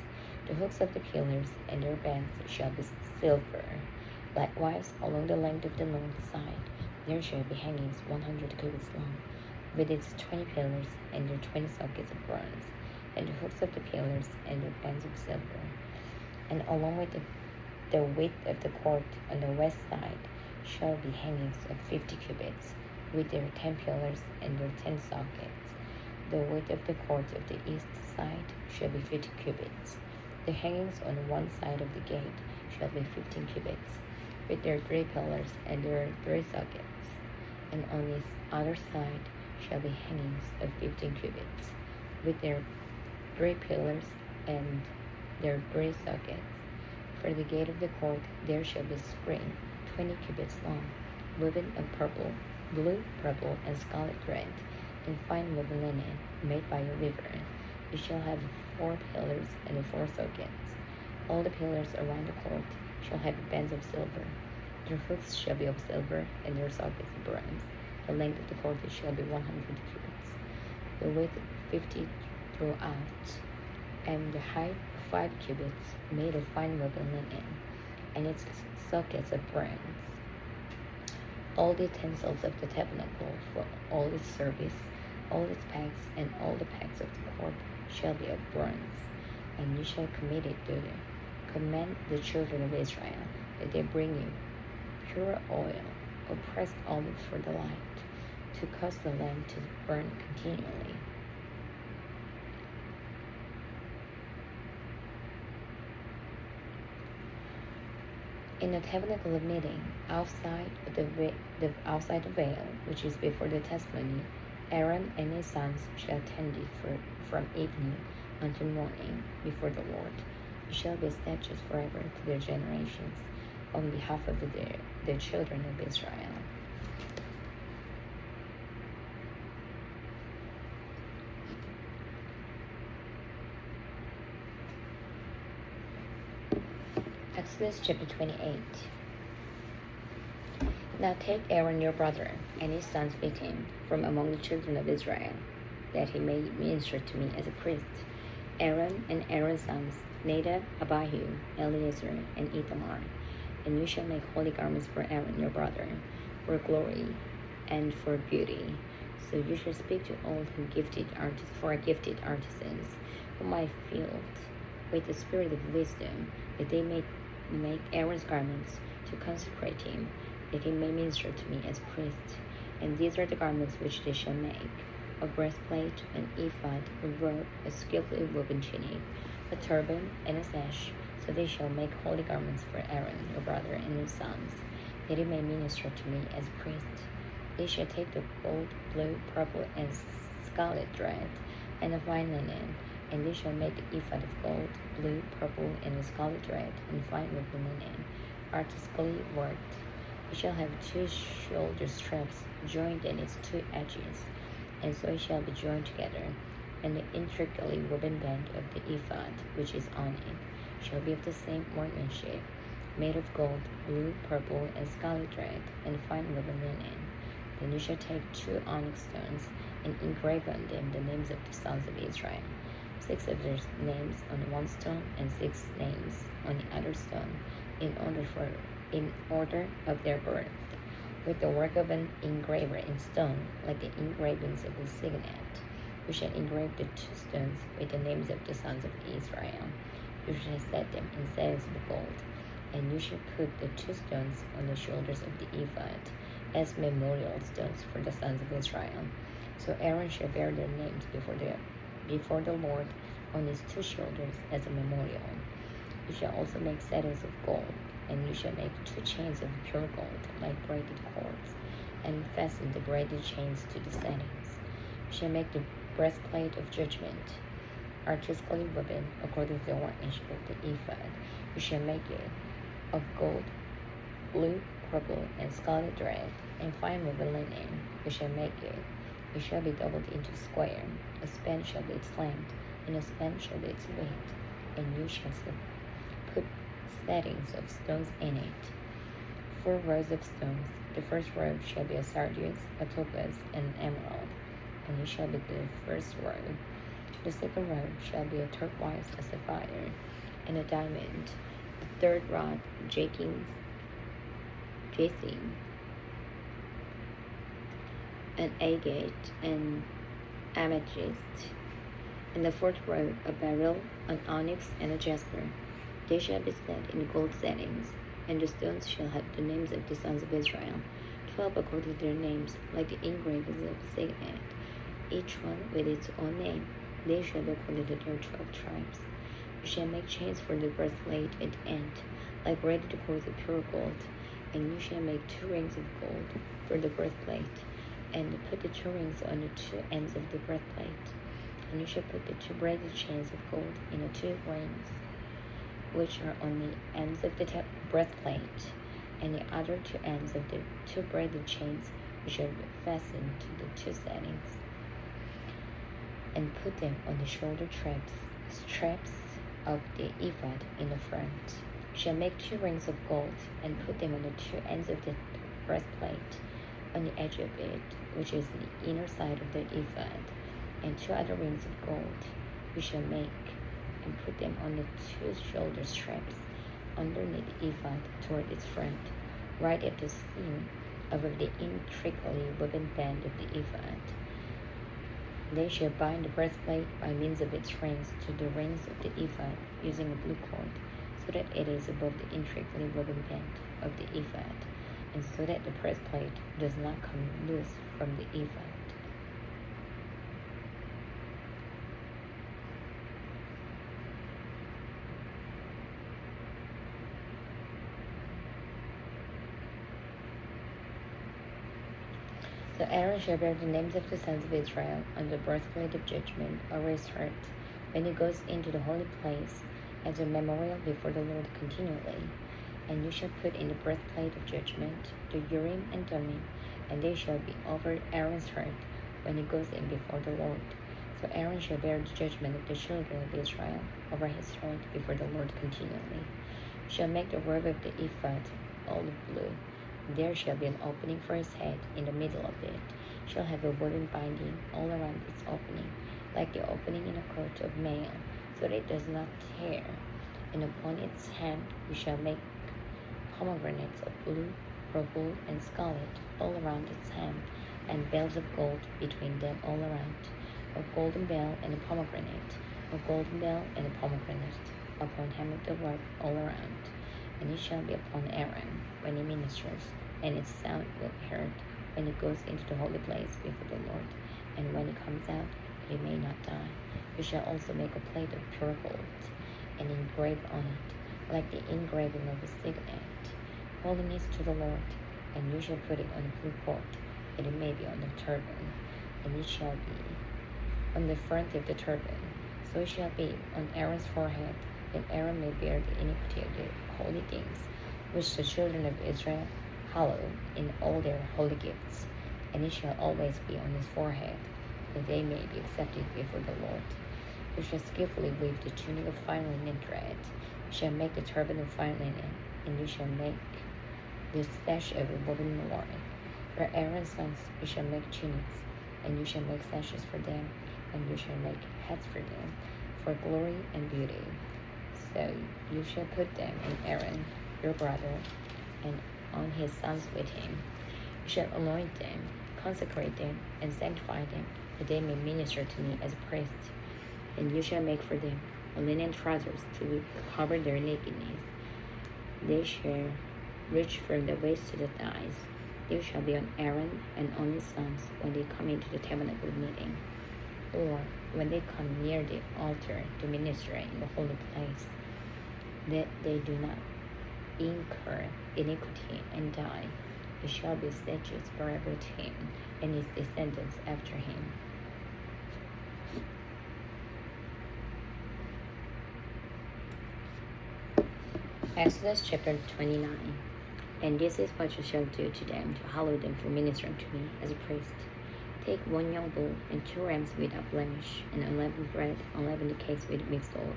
Speaker 1: The hooks of the pillars and their bands shall be silver. Likewise, along the length of the north side, there shall be hangings 100 cubits long, with its 20 pillars and their 20 sockets of bronze, and the hooks of the pillars and their bands of silver. And along with the width of the court on the west side shall be hangings of 50 cubits, with their 10 pillars and their 10 sockets. The width of the court of the east side shall be 50 cubits. The hangings on one side of the gate shall be 15 cubits, with their 3 pillars and their 3 sockets. And on its other side shall be hangings of 15 cubits, with their 3 pillars and their 3 sockets. For the gate of the court there shall be a screen 20 cubits long, woven of purple, blue, purple, and scarlet thread, and fine woven linen, made by a weaver. You shall have 4 pillars and 4 sockets. All the pillars around the court shall have bands of silver. Their hooks shall be of silver, and their sockets of bronze. The length of the court shall be 100 cubits, the width 50 throughout, and the height 5 cubits, made of fine woven linen, and its sockets of bronze. All the utensils of the tabernacle for all its service, All its pegs and all the pegs of the cord shall be of bronze. And you shall command the children of Israel that they bring you pure oil, or pressed olive for the light, to cause the lamp to burn continually. In the tabernacle of meeting, outside outside the veil, which is before the testimony, Aaron and his sons shall tend it from evening until morning before the Lord. It shall be statutes forever to their generations, on behalf of the children of Israel. Exodus chapter 28. Now take Aaron your brother and his sons with him from among the children of Israel, that he may minister to me as a priest. Aaron and Aaron's sons, Nadab, Abihu, Eleazar, and Ithamar. And you shall make holy garments for Aaron your brother, for glory and for beauty. So you shall speak to all who gifted artisans, whom I filled with the spirit of wisdom, that they may make Aaron's garments to consecrate him, that he may minister to me as priest. And these are the garments which they shall make: a breastplate, an ephod, a robe, a skillfully woven tunic, a turban, and a sash. So they shall make holy garments for Aaron your brother and his sons, that he may minister to me as priest. They shall take the gold, blue, purple, and scarlet thread, and the fine linen, and they shall make the ephod of gold, blue, purple, and scarlet thread, and fine woven linen, artistically worked. It shall have 2 shoulder straps joined in its 2 edges, and so it shall be joined together. And the intricately woven band of the ephod, which is on it, shall be of the same workmanship, made of gold, blue, purple, and scarlet thread, and fine woven linen. Then you shall take 2 onyx stones, and engrave on them the names of the sons of Israel, 6 of their names on one stone, and 6 names on the other stone, in order of their birth, with the work of an engraver in stone, like the engravings of the signet. You shall engrave the 2 stones with the names of the sons of Israel. You shall set them in settings of gold, and you shall put the 2 stones on the shoulders of the ephod, as memorial stones for the sons of Israel. So Aaron shall bear their names before the Lord on his 2 shoulders as a memorial. You shall also make settings of gold, and you shall make 2 chains of pure gold, like braided cords, and fasten the braided chains to the settings. You shall make the breastplate of judgment, artistically woven according to the workmanship of the ephod. You shall make it of gold, blue, purple, and scarlet thread, and fine woven linen. You shall make it. It shall be doubled into square. A span shall be its length, and a span shall be its width. And you shall put settings of stones in it, 4 rows of stones. The first row shall be a sardius, a topaz, and an emerald, and it shall be the first row. The second row shall be a turquoise, a sapphire, and a diamond. The third rod, jasine, an agate, and amethyst. And the fourth row, a beryl, an onyx, and a jasper. They shall be set in gold settings, and the stones shall have the names of the sons of Israel, 12 according to their names, like the engravings of the signet, each one with its own name. They shall be according to their 12 tribes. You shall make chains for the breastplate at the end, like braided cords of pure gold. And you shall make 2 rings of gold for the breastplate, and put the 2 rings on the 2 ends of the breastplate. And you shall put the 2 braided chains of gold in the 2 rings, which are on the ends of the breastplate, and the other 2 ends of the 2 braided chains which shall be fastened to the 2 settings. And put them on the shoulder straps of the ephod in the front. You shall make 2 rings of gold, and put them on the 2 ends of the breastplate, on the edge of it, which is the inner side of the ephod, and 2 other rings of gold you shall make, and put them on the 2 shoulder straps underneath the ephod toward its front, right at the seam of the intricately woven band of the ephod. They shall bind the breastplate by means of its rings to the rings of the ephod using a blue cord, so that it is above the intricately woven band of the ephod, and so that the breastplate does not come loose from the ephod. So Aaron shall bear the names of the sons of Israel on the breastplate of judgment over his heart when he goes into the holy place as a memorial before the Lord continually. And you shall put in the breastplate of judgment the Urim and Thummim, and they shall be over Aaron's heart when he goes in before the Lord. So Aaron shall bear the judgment of the children of Israel over his heart before the Lord continually. He shall make the work of the ephod olive blue. There shall be an opening for his head in the middle of it. Shall have a woven binding all around its opening, like the opening in a coat of mail, so that it does not tear. And upon its hem you shall make pomegranates of blue, purple, and scarlet all around its hem, and bells of gold between them all around. A golden bell and a pomegranate, a golden bell and a pomegranate upon hem of the work all around. And it shall be upon Aaron when he ministers, and its sound will be heard when he goes into the holy place before the Lord, and when he comes out, that he may not die. You shall also make a plate of pure gold, and engrave on it, like the engraving of a signet, holiness to the Lord. And you shall put it on a blue cord, that it may be on the turban, and it shall be on the front of the turban. So it shall be on Aaron's forehead, that Aaron may bear the iniquity of the holy things, which the children of Israel hallow in all their holy gifts. And it shall always be on his forehead, that they may be accepted before the Lord. You shall skillfully weave the tunic of fine linen thread. You shall make the turban of fine linen, and you shall make the sash of a woven mourning. For Aaron's sons you shall make tunics, and you shall make sashes for them, and you shall make hats for them, for glory and beauty. So you shall put them in Aaron your brother, and on his sons with him. You shall anoint them, consecrate them, and sanctify them, that they may minister to me as a priest. And you shall make for them linen trousers to cover their nakedness. They shall reach from the waist to the thighs. They shall be on Aaron and on his sons when they come into the tabernacle meeting, or when they come near the altar to minister in the holy place, that they do not incur iniquity and die. It shall be statutes forever to him and his descendants after him. Exodus chapter 29. And this is what you shall do to them to hallow them for ministering to me as a priest. Take 1 young bull and 2 rams without blemish, and unleavened bread, unleaven the cakes with mixed oil,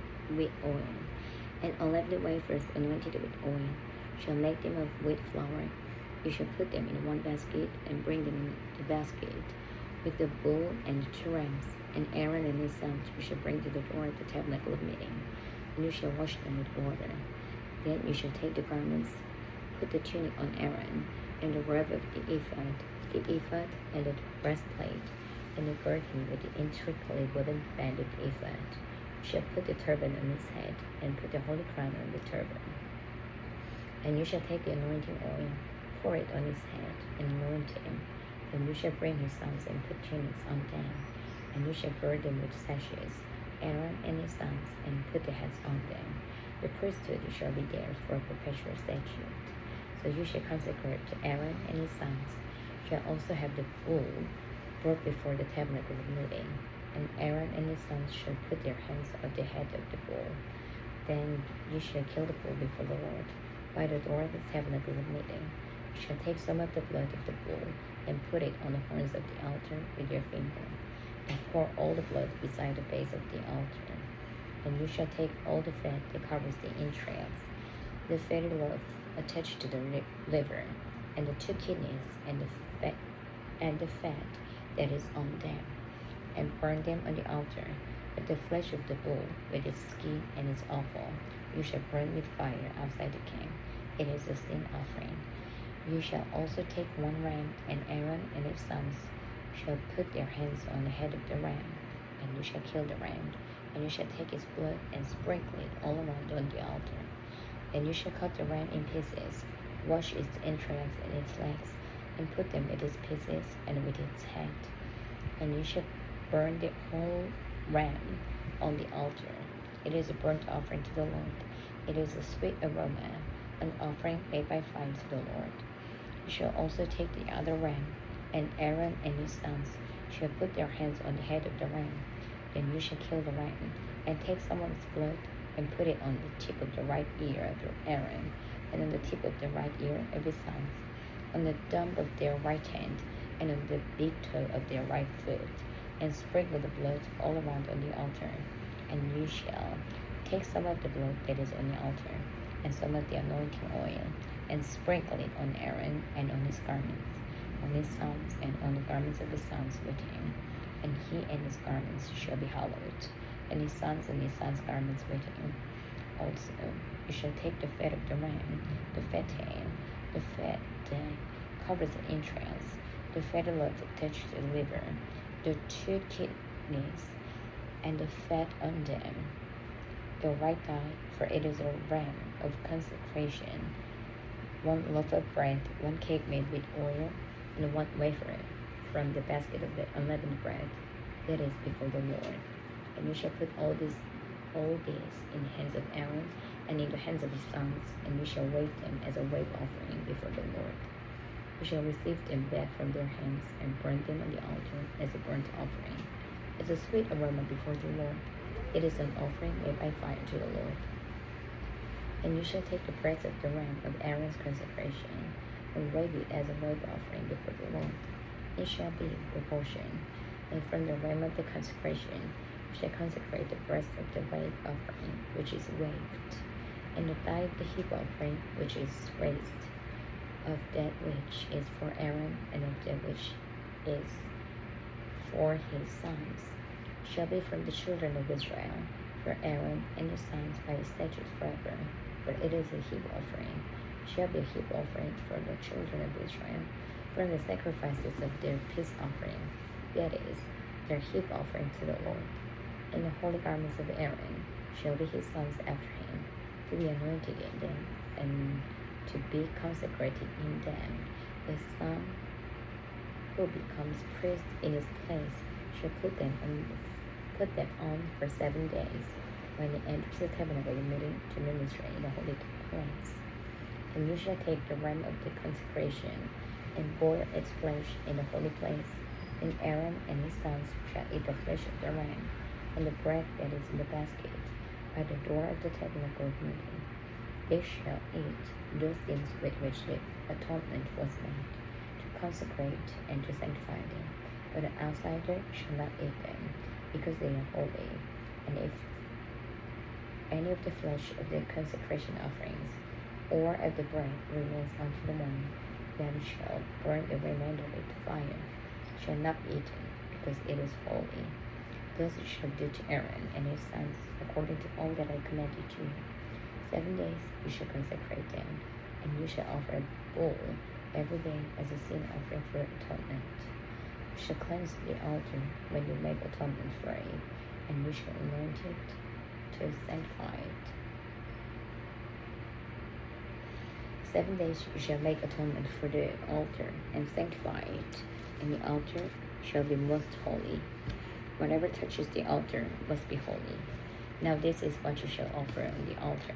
Speaker 1: and unleaven the wafers anointed with oil. Shall make them of wheat flour. You shall put them in 1 basket, and bring them in the basket with the bull and the 2 rams. And Aaron and his sons you shall bring to the door of the tabernacle of meeting, and you shall wash them with water. Then you shall take the garments, put the tunic on Aaron, and the robe of the ephod, and the breastplate, and the gird him with the intricately woven band of the ephod. You shall put the turban on his head, and put the holy crown on the turban. And you shall take the anointing oil, pour it on his head, and anoint him. Then you shall bring his sons and put tunics on them, and you shall gird them with sashes, Aaron and his sons, and put the heads on them. The priesthood shall be theirs for a perpetual statute. So you shall consecrate to Aaron and his sons. Shall also have the bull brought before the tabernacle of meeting, and Aaron and his sons shall put their hands on the head of the bull. Then you shall kill the bull before the Lord by the door of the tabernacle of meeting. You shall take some of the blood of the bull and put it on the horns of the altar with your finger, and pour all the blood beside the base of the altar. And you shall take all the fat that covers the entrails, the fatty loaf attached to the liver, and the 2 kidneys, and the fat that is on them, and burn them on the altar. But the flesh of the bull, with its skin and its offal, you shall burn with fire outside the camp. It is a sin offering. You shall also take 1 ram, and Aaron and his sons shall put their hands on the head of the ram, and you shall kill the ram, and you shall take its blood and sprinkle it all around on the altar. Then you shall cut the ram in pieces, wash its entrails and its legs, and put them with its pieces and with its head. And you shall burn the whole ram on the altar. It is a burnt offering to the Lord. It is a sweet aroma, an offering made by fire to the Lord. You shall also take the other ram, and Aaron and his sons shall put their hands on the head of the ram. Then you shall kill the ram, and take some of its blood, and put it on the tip of the right ear of Aaron, and on the tip of the right ear of his sons, on the thumb of their right hand, and on the big toe of their right foot, and sprinkle the blood all around on the altar. And you shall take some of the blood that is on the altar, and some of the anointing oil, and sprinkle it on Aaron and on his garments, on his sons, and on the garments of his sons with him. And he and his garments shall be hallowed, and his sons garments with him. Also, you shall take the fat of the ram, the fat tail, the fat that covers the entrails, the fat love attached to the liver, the 2 kidneys, and the fat on them, the right thigh, for it is a ram of consecration, 1 loaf of bread, 1 cake made with oil, and 1 wafer from the basket of the unleavened bread that is before the Lord. And you shall put all these in the hands of Aaron and in the hands of his sons, and you shall wave them as a wave offering before the Lord. You shall receive them back from their hands and burn them on the altar as a burnt offering, as a sweet aroma before the Lord. It is an offering made by fire to the Lord. And you shall take the breast of the ram of Aaron's consecration, and wave it as a wave offering before the Lord. It shall be proportioned. And from the ram of the consecration you shall consecrate the breast of the wave offering, which is waved, and the thigh of the heap offering, which is raised, of that which is for Aaron, and of that which is for his sons, shall be from the children of Israel, for Aaron and his sons by a statute forever. For it is a heap offering, shall be a heap offering for the children of Israel, from the sacrifices of their peace offerings, that is, their heap offering to the Lord. And the holy garments of Aaron shall be his sons after him, to be anointed in them, and to be consecrated in them. The son who becomes priest in his place shall put them on for 7 days, when he enters the tabernacle of meeting to minister in the holy place. And you shall take the ram of the consecration, and boil its flesh in the holy place. And Aaron and his sons shall eat the flesh of the ram, and the bread that is in the basket, by the door of the tabernacle of meeting. They shall eat those things with which the atonement was made, to consecrate and to sanctify them. But an outsider shall not eat them, because they are holy. And if any of the flesh of the consecration offerings, or of the bread, remains unto the morning, then shall burn the remainder with fire, shall not be eaten, because it is holy. Thus you shall do to Aaron and his sons, according to all that I commanded you. 7 days you shall consecrate them, and you shall offer a bull every day as a sin offering for atonement. You shall cleanse the altar when you make atonement for it, and you shall anoint it to sanctify it. 7 days you shall make atonement for the altar and sanctify it, and the altar shall be most holy. Whatever touches the altar must be holy. Now this is what you shall offer on the altar: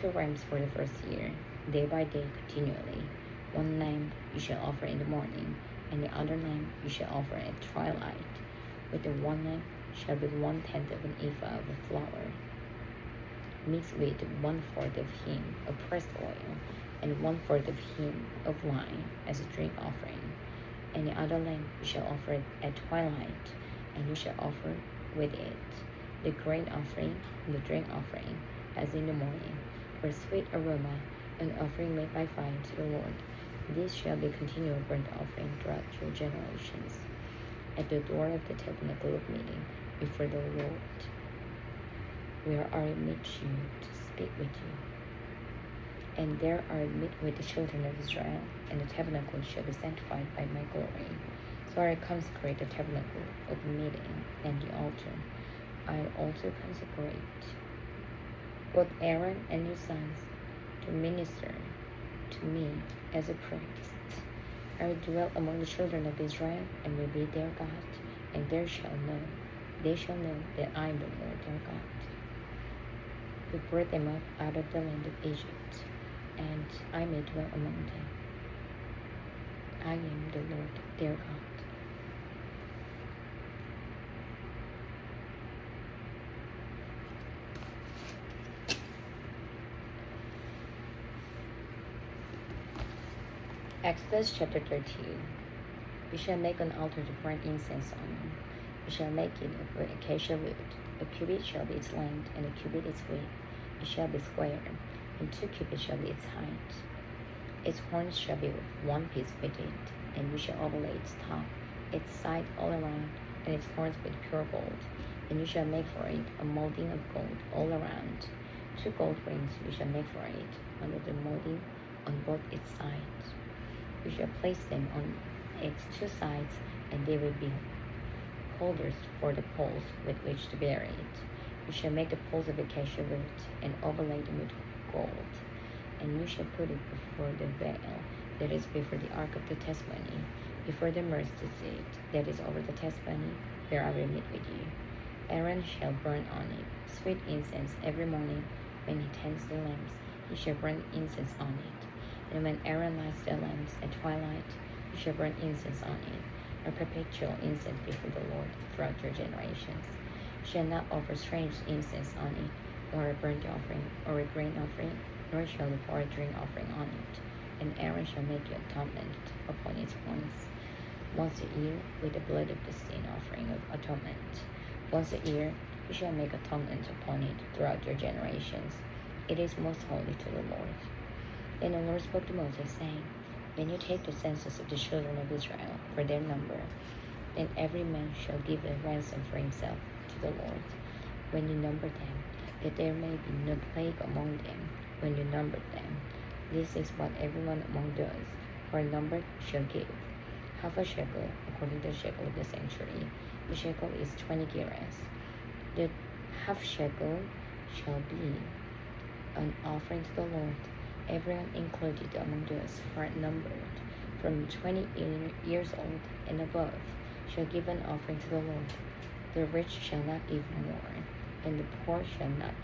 Speaker 1: 2 rams for the first year, day by day continually. 1 lamb you shall offer in the morning, and the other lamb you shall offer at twilight. With the 1 lamb shall be 1/10 of an ephah of flour, mixed with 1/4 of hin of pressed oil, and 1/4 of hin of wine as a drink offering. And the other lamb you shall offer at twilight, and you shall offer with it the grain offering and the drink offering as in the morning, for a sweet aroma, an offering made by fire to the Lord. This shall be continual burnt offering throughout your generations, at the door of the tabernacle of meeting before the Lord, where I meet you to speak with you. And there I meet with the children of Israel, and the tabernacle shall be sanctified by my glory. So I consecrate the tabernacle of meeting and the altar. I also consecrate both Aaron and his sons to minister to me as a priest. I will dwell among the children of Israel and will be their God, and they shall know that I am the Lord their God, who brought them up out of the land of Egypt, and I may dwell among them. I am the Lord their God. Exodus chapter 13. You shall make an altar to burn incense on. You shall make it of acacia wood. A cubit shall be its length, and a cubit its width. It shall be square, and 2 cubits shall be its height. Its horns shall be of one piece with it, and you shall overlay its top, its sides all around, and its horns with pure gold. And you shall make for it a molding of gold all around. 2 gold rings you shall make for it under the molding on both its sides. You shall place them on its 2 sides, and they will be holders for the poles with which to bear it. You shall make the poles of acacia wood, and overlay them with gold. And you shall put it before the veil that is before the ark of the testimony, before the mercy seat that is over the testimony, where I will meet with you. Aaron shall burn on it sweet incense every morning when he tends the lamps. He shall burn incense on it. And when Aaron lights the lamps at twilight, you shall burn incense on it, a perpetual incense before the Lord throughout your generations. You shall not offer strange incense on it, or a burnt offering, or a grain offering, nor shall you pour a drink offering on it. And Aaron shall make you atonement upon its horns once a year with the blood of the sin offering of atonement. Once a year you shall make atonement upon it throughout your generations. It is most holy to the Lord. Then the Lord spoke to Moses, saying, When you take the census of the children of Israel for their number, then every man shall give a ransom for himself to the Lord when you number them, that there may be no plague among them when you number them. This is what everyone among those who are numbered shall give: half a shekel according to the shekel of the sanctuary. The shekel is 20 gerahs. The half shekel shall be an offering to the Lord. Everyone included among those who are numbered from 20 years old and above shall give an offering to the Lord. The rich shall not give more, and the poor shall not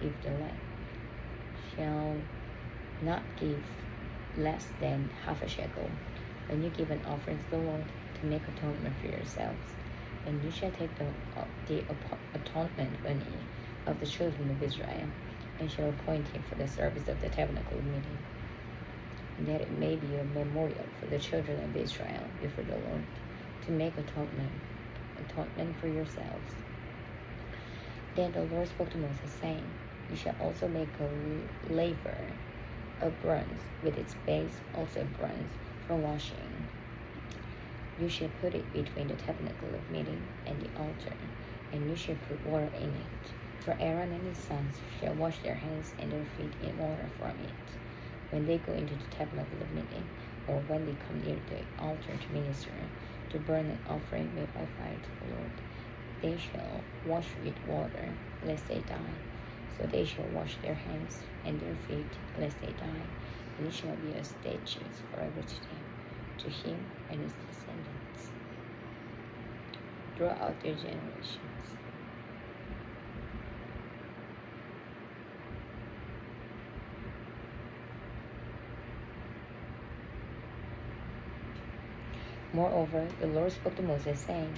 Speaker 1: give less than half a shekel. When you give an offering to the Lord to make atonement for yourselves, and you shall take the atonement money of the children of Israel, and shall appoint him for the service of the tabernacle of meeting, that it may be a memorial for the children of Israel before the Lord, to make atonement for yourselves. Then the Lord spoke to Moses, saying, You shall also make a laver of bronze, with its base also of bronze, for washing. You shall put it between the tabernacle of meeting and the altar, and you shall put water in it. For Aaron and his sons shall wash their hands and their feet in water from it, when they go into the tabernacle of meeting, or when they come near the altar to minister, to burn an offering made by fire to the Lord. They shall wash with water, lest they die. So they shall wash their hands and their feet, lest they die, and it shall be a statute forever to them, to him and his descendants throughout their generations. Moreover, the Lord spoke to Moses, saying,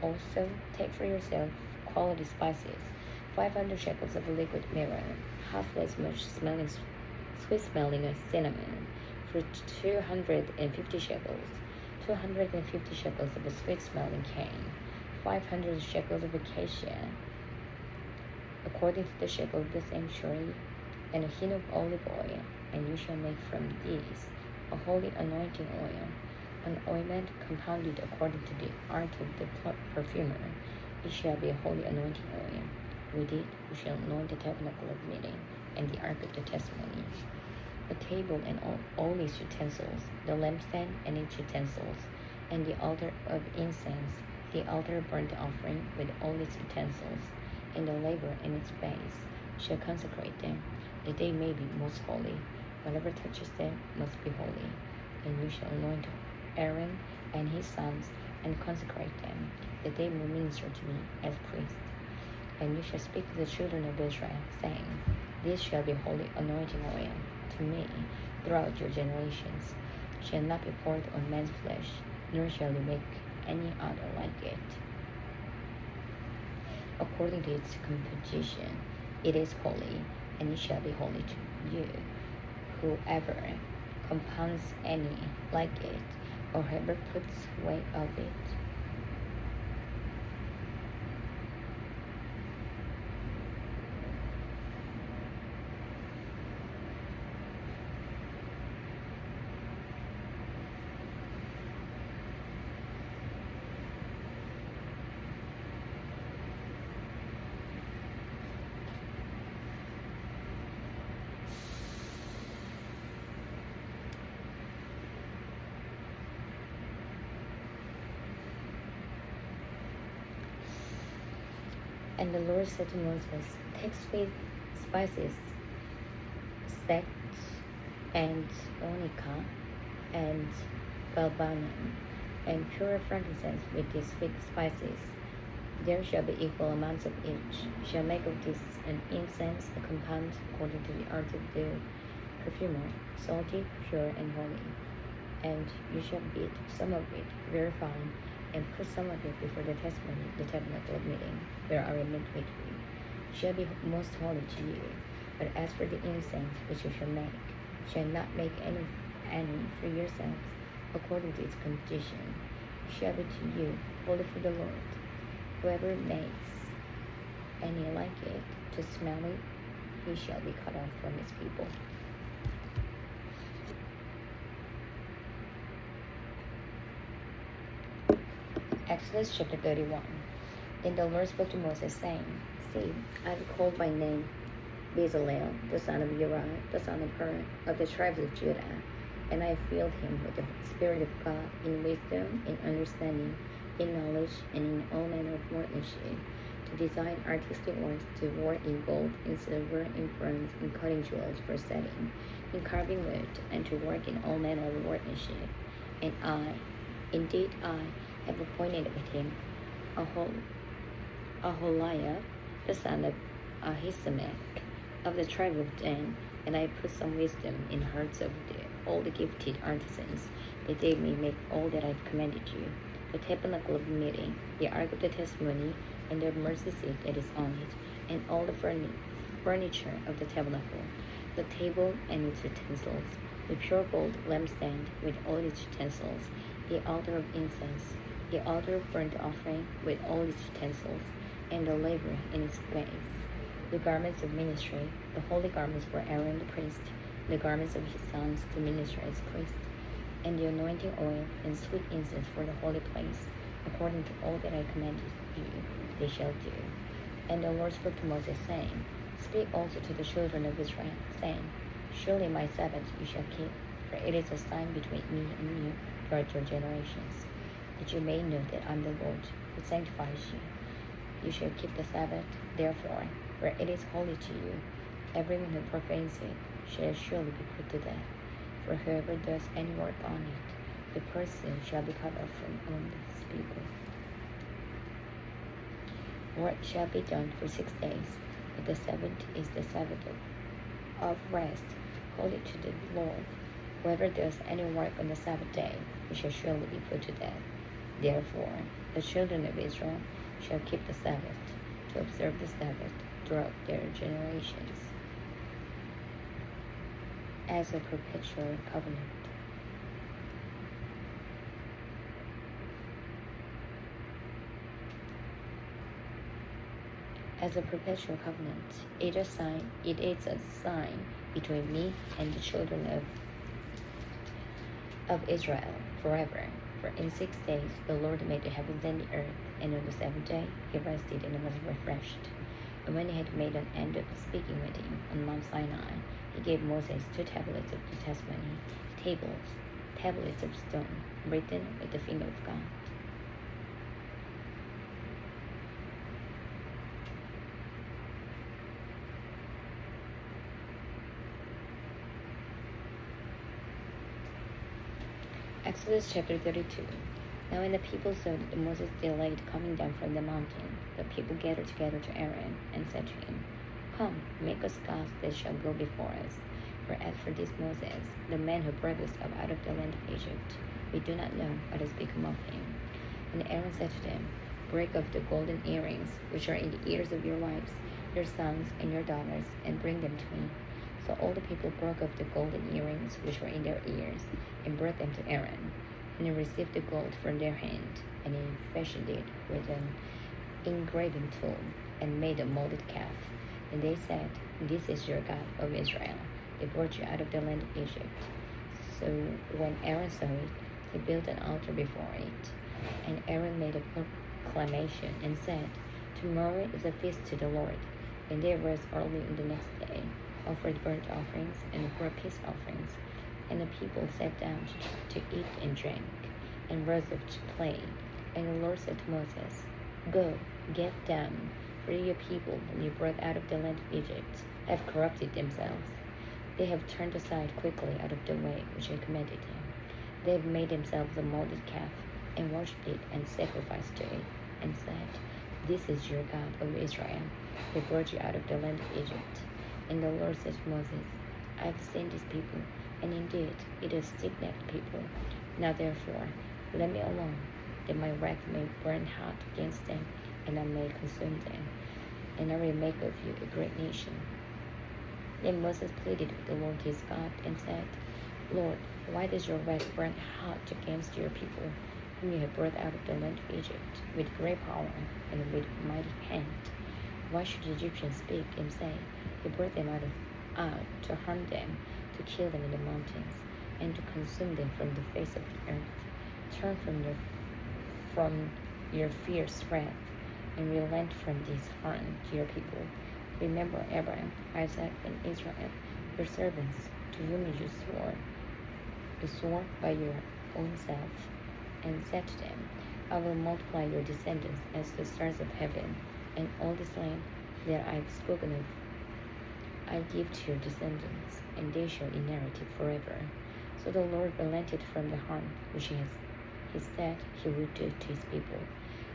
Speaker 1: Also take for yourself quality spices, 500 shekels of liquid myrrh, half as much sweet-smelling as cinnamon, for 250 shekels, 250 shekels of a sweet-smelling cane, 500 shekels of acacia, according to the shekel of the sanctuary, and a hin of olive oil. And you shall make from these a holy anointing oil, an ointment compounded according to the art of the perfumer. It shall be a holy anointing oil. With it you shall anoint the tabernacle of meeting and the ark of the testimony, a table and all its utensils, the lampstand and its utensils, and the altar of incense, the altar of burnt offering with all its utensils, and the laver in its base, shall consecrate them, that they may be most holy. Whatever touches them must be holy. And you shall anoint Aaron and his sons, and consecrate them, that they may minister to me as priests. And you shall speak to the children of Israel, saying, This shall be holy anointing oil to me throughout your generations. Shall not be poured on man's flesh, nor shall you make any other like it. According to its composition, it is holy, and it shall be holy to you. Whoever compounds any like it, or whoever puts weight of it, And the Lord said to Moses, Take sweet spices, stacks, and onycha, and galbanum, and pure frankincense with these sweet spices. There shall be equal amounts of each. Shall make of this an incense, a compound according to the art of the perfumer, salty, pure, and holy. And you shall beat some of it very fine, and put some of it before the testimony, the tabernacle of meeting, where I will meet with you. Shall be most holy to you. But as for the incense which you shall make, shall not make any for yourselves, according to its composition. Shall be to you holy for the Lord. Whoever makes any like it to smell it, he shall be cut off from his people. Exodus chapter 31. Then the Lord spoke to Moses, saying, See, I have called by name Bezalel, the son of Uriah, the son of Hur, of the tribes of Judah, and I have filled him with the Spirit of God, in wisdom, in understanding, in knowledge, and in all manner of workmanship, to design artistic works, to work in gold, in silver, in bronze, in cutting jewels for setting, in carving wood, and to work in all manner of workmanship. And I, indeed I, have appointed with him Aholiah, the son of Ahisamach, of the tribe of Dan, and I put some wisdom in hearts of all the gifted artisans, that they may make all that I have commanded you: the tabernacle of meeting, the ark of the testimony, and the mercy seat that is on it, and all the furniture of the tabernacle, the table and its utensils, the pure gold lampstand with all its utensils, the altar of incense, the altar of burnt offering with all its utensils, and the laver in its base, the garments of ministry, the holy garments for Aaron the priest, the garments of his sons to minister as priests, and the anointing oil and sweet incense for the holy place, according to all that I commanded you, they shall do. And the Lord spoke to Moses, saying, Speak also to the children of Israel, saying, Surely my Sabbath you shall keep, for it is a sign between me and you throughout your generations, that you may know that I am the Lord, who sanctifies you. You shall keep the Sabbath, therefore, for it is holy to you. Everyone who profanes it shall surely be put to death. For whoever does any work on it, the person shall be cut off from among his people. Work shall be done for 6 days, but the seventh is the Sabbath of rest, holy to the Lord. Whoever does any work on the Sabbath day, he shall surely be put to death. Therefore, the children of Israel shall keep the Sabbath, to observe the Sabbath throughout their generations, as a perpetual covenant. As a perpetual covenant, it is a sign between me and the children of Israel forever. For in 6 days the Lord made the heavens and the earth, and on the seventh day he rested and was refreshed. And when he had made an end of speaking with him on Mount Sinai, he gave Moses 2 tablets of the testimony, tablets of stone written with the finger of God. Exodus chapter 32. Now when the people saw that Moses delayed coming down from the mountain, the people gathered together to Aaron and said to him, Come, make us gods that shall go before us. For as for this Moses, the man who brought us up out of the land of Egypt, we do not know what has become of him. And Aaron said to them, Break off the golden earrings which are in the ears of your wives, your sons, and your daughters, and bring them to me. So all the people broke off the golden earrings which were in their ears, and brought them to Aaron. And he received the gold from their hand, and he fashioned it with an engraving tool, and made a molded calf. And they said, This is your God, O Israel. They brought you out of the land of Egypt. So when Aaron saw it, he built an altar before it. And Aaron made a proclamation and said, Tomorrow is a feast to the Lord. And they arose early on the next day, offered burnt offerings and brought peace offerings. And the people sat down to eat and drink, and rose up to play. And the Lord said to Moses, Go, get down, for your people whom you brought out of the land of Egypt have corrupted themselves. They have turned aside quickly out of the way which I commanded them. They have made themselves a molded calf, and worshipped it, and sacrificed to it, and said, This is your God, O Israel. They brought you out of the land of Egypt. And the Lord said to Moses, I have seen these people, and indeed it is stiff-necked people. Now therefore, let me alone, that my wrath may burn hot against them, and I may consume them, and I will make of you a great nation. Then Moses pleaded with the Lord his God, and said, Lord, why does your wrath burn hot against your people, whom you have brought out of the land of Egypt, with great power and with mighty hand? Why should the Egyptians speak and say, He brought them out to harm them, to kill them in the mountains, and to consume them from the face of the earth? Turn from your fierce wrath, and relent from this harm to your people. Remember Abraham, Isaac, and Israel, your servants, to whom you swore by your own self, and said to them, I will multiply your descendants as the stars of heaven, and all this land that I have spoken of I give to your descendants, and they shall inherit it forever. So the Lord relented from the harm which he said he would do to his people.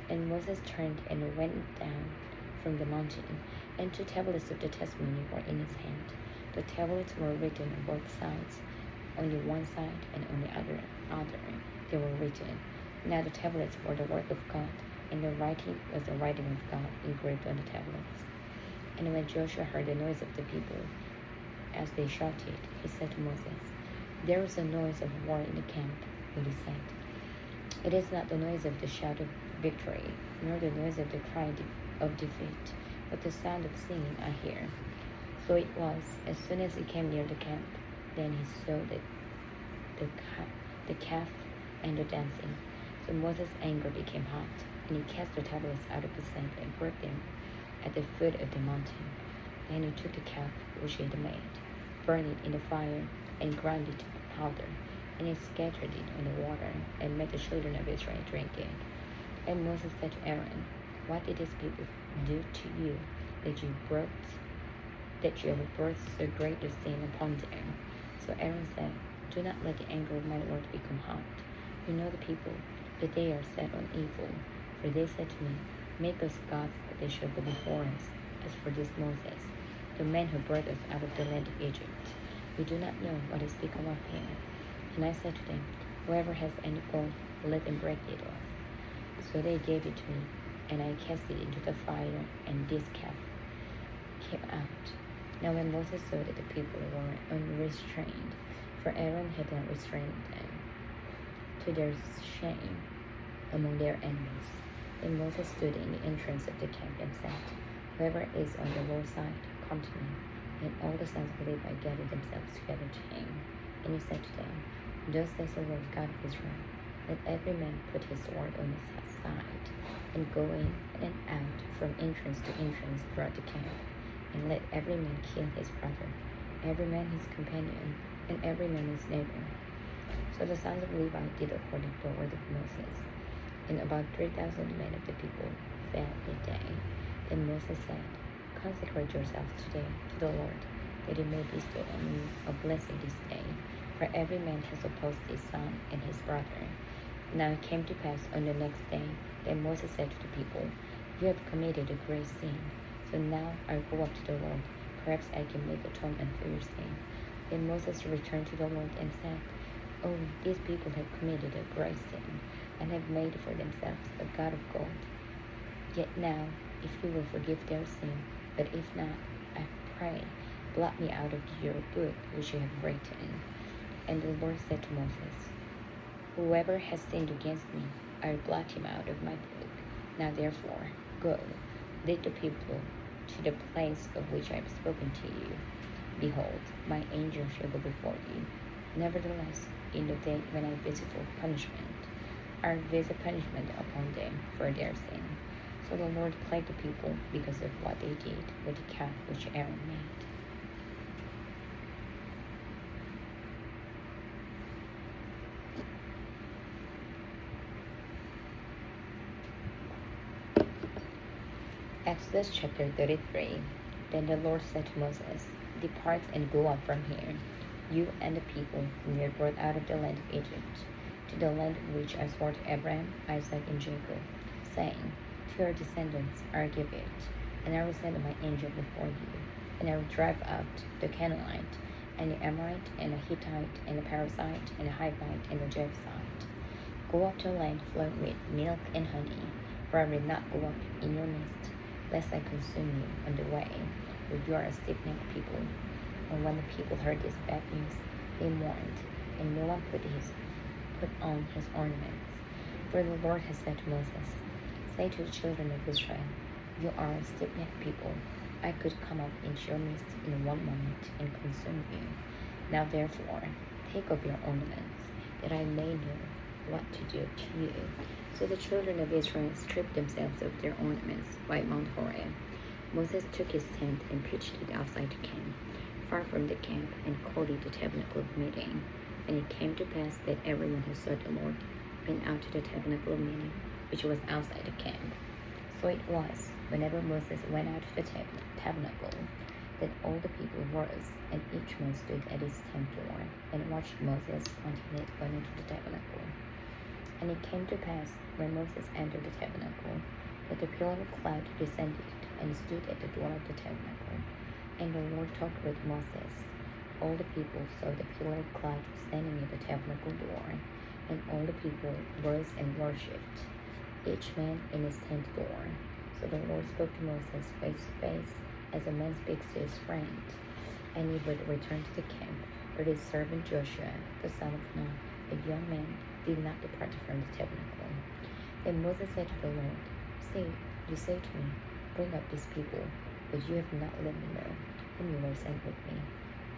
Speaker 1: And Moses turned and went down from the mountain, and 2 tablets of the testimony were in his hand. The tablets were written on both sides, on the one side and on the other they were written. Now the tablets were the work of God, and the writing was the writing of God engraved on the tablets. And when Joshua heard the noise of the people as they shouted, he said to Moses, There is a noise of war in the camp. And he said, It is not the noise of the shout of victory, nor the noise of the cry of defeat, but the sound of singing I hear. So it was, as soon as he came near the camp, then he saw the calf and the dancing. So Moses' anger became hot, and he cast the tablets out of the sand and brought them at the foot of the mountain. Then he took the calf which he had made, burned it in the fire, and ground it to powder, and he scattered it on the water, and made the children of Israel drink it. And Moses said to Aaron, What did these people do to you, that you have brought so great a sin upon them? So Aaron said, Do not let the anger of my Lord become hot. You know the people, that they are set on evil. For they said to me, Make us gods that they shall go before us. As for this Moses, the man who brought us out of the land of Egypt, we do not know what has become of him. And I said to them, Whoever has any gold, let them break it off. So they gave it to me, and I cast it into the fire, and this calf came out. Now when Moses saw that the people were unrestrained, for Aaron had not restrained them, to their shame among their enemies, then Moses stood in the entrance of the camp and said, Whoever is on the lower side, come to me. And all the sons of Levi gathered themselves together to him. And he said to them, Thus says the Lord God of Israel, Let every man put his sword on his side, and go in and out from entrance to entrance throughout the camp, and let every man kill his brother, every man his companion, and every man his neighbor. So the sons of Levi did according to the word of Moses. And about 3,000 men of the people fell that day. Then Moses said, Consecrate yourselves today to the Lord, that he may bestow on you a blessing this day. For every man has opposed his son and his brother. Now it came to pass on the next day that Moses said to the people, You have committed a great sin. So now I'll go up to the Lord. Perhaps I can make atonement for your sin. Then Moses returned to the Lord and said, Oh, these people have committed a great sin, and have made for themselves a god of gold. Yet now, if you will forgive their sin, but if not, I pray, blot me out of your book which you have written. And the Lord said to Moses, Whoever has sinned against me, I will blot him out of my book. Now therefore, go, lead the people to the place of which I have spoken to you. Behold, my angel shall go before you. Nevertheless, in the day when I visit for punishment, I will visit punishment upon them for their sin. So the Lord plagued the people because of what they did with the calf which Aaron made. Exodus chapter 33. Then the Lord said to Moses, Depart and go up from here, you and the people whom you have brought out of the land of Egypt, to the land which I swore to Abraham, Isaac, and Jacob, saying, To your descendants I will give it, and I will send my angel before you, and I will drive out the Canaanite, and the Amorite, and the Hittite, and the Perizzite, and the Hivite, and the Jebusite. Go up to a land flowing with milk and honey, for I will not go up in your midst, lest I consume you on the way, for you are a stiff-necked people. And when the people heard this bad news, they mourned, and no one put on his ornaments. For the Lord has said to Moses, Say to the children of Israel, You are a stiff-necked people. I could come up into your midst in one moment and consume you. Now therefore, take off your ornaments, that I may know what to do to you. So the children of Israel stripped themselves of their ornaments by Mount Horeb. Moses took his tent and pitched it outside the camp, far from the camp, and called it the tabernacle of meeting. And it came to pass that everyone who saw the Lord went out to the tabernacle of meeting, which was outside the camp. So it was, whenever Moses went out to the tabernacle, that all the people rose, and each man stood at his tent door, and watched Moses until he had gone into the tabernacle. And it came to pass, when Moses entered the tabernacle, that the pillar of cloud descended and stood at the door of the tabernacle. And the Lord talked with Moses. All the people saw the pillar of cloud standing at the tabernacle door, and all the people rose and worshipped, each man in his tent door. So the Lord spoke to Moses face to face, as a man speaks to his friend. And he would return to the camp, where his servant Joshua, the son of Nun, a young man, did not depart from the tabernacle. Then Moses said to the Lord, See, you say to me, Bring up these people, but you have not let me know whom you will send with me.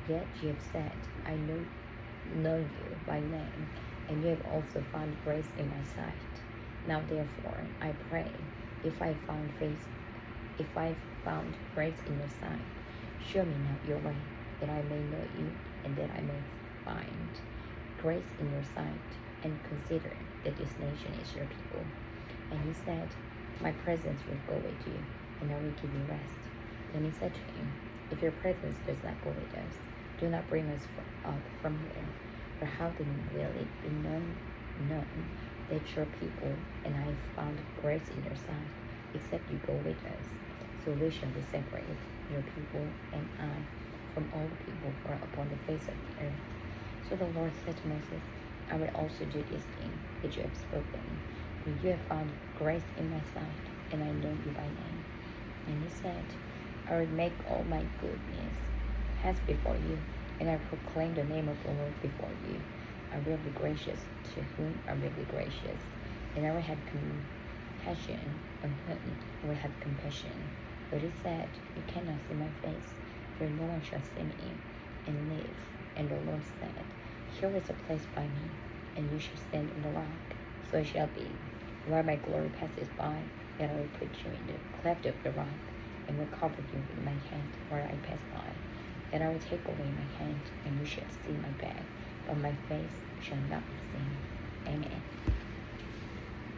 Speaker 1: Yet you have said, I know you by name, and you have also found grace in my sight. Now therefore, I pray, if I found grace in your sight, show me not your way, that I may know you, and that I may find grace in your sight, and consider that this nation is your people. And he said, My presence will go with you, and I will give you rest. Then he said to him, If your presence does not go with us, do not bring us up from here. For how then will it be known that your people and I have found grace in your sight, except you go with us? So we shall be separated, your people and I, from all the people who are upon the face of the earth. So the Lord said to Moses, I will also do this thing that you have spoken, for you have found grace in my sight, and I know you by name. And he said, I will make all my goodness pass before you, and I proclaim the name of the Lord before you. I will be gracious to whom I will be gracious, and I will have compassion on whom I will have compassion. But he said, You cannot see my face, for no one shall see me and live. And the Lord said, Here is a place by me, and you shall stand on the rock. So it shall be, where my glory passes by, that I will put you in the cleft of the rock, and will cover you with my hand where I pass by. Then I will take away my hand, and you shall see my back, but my face shall not be seen. Amen.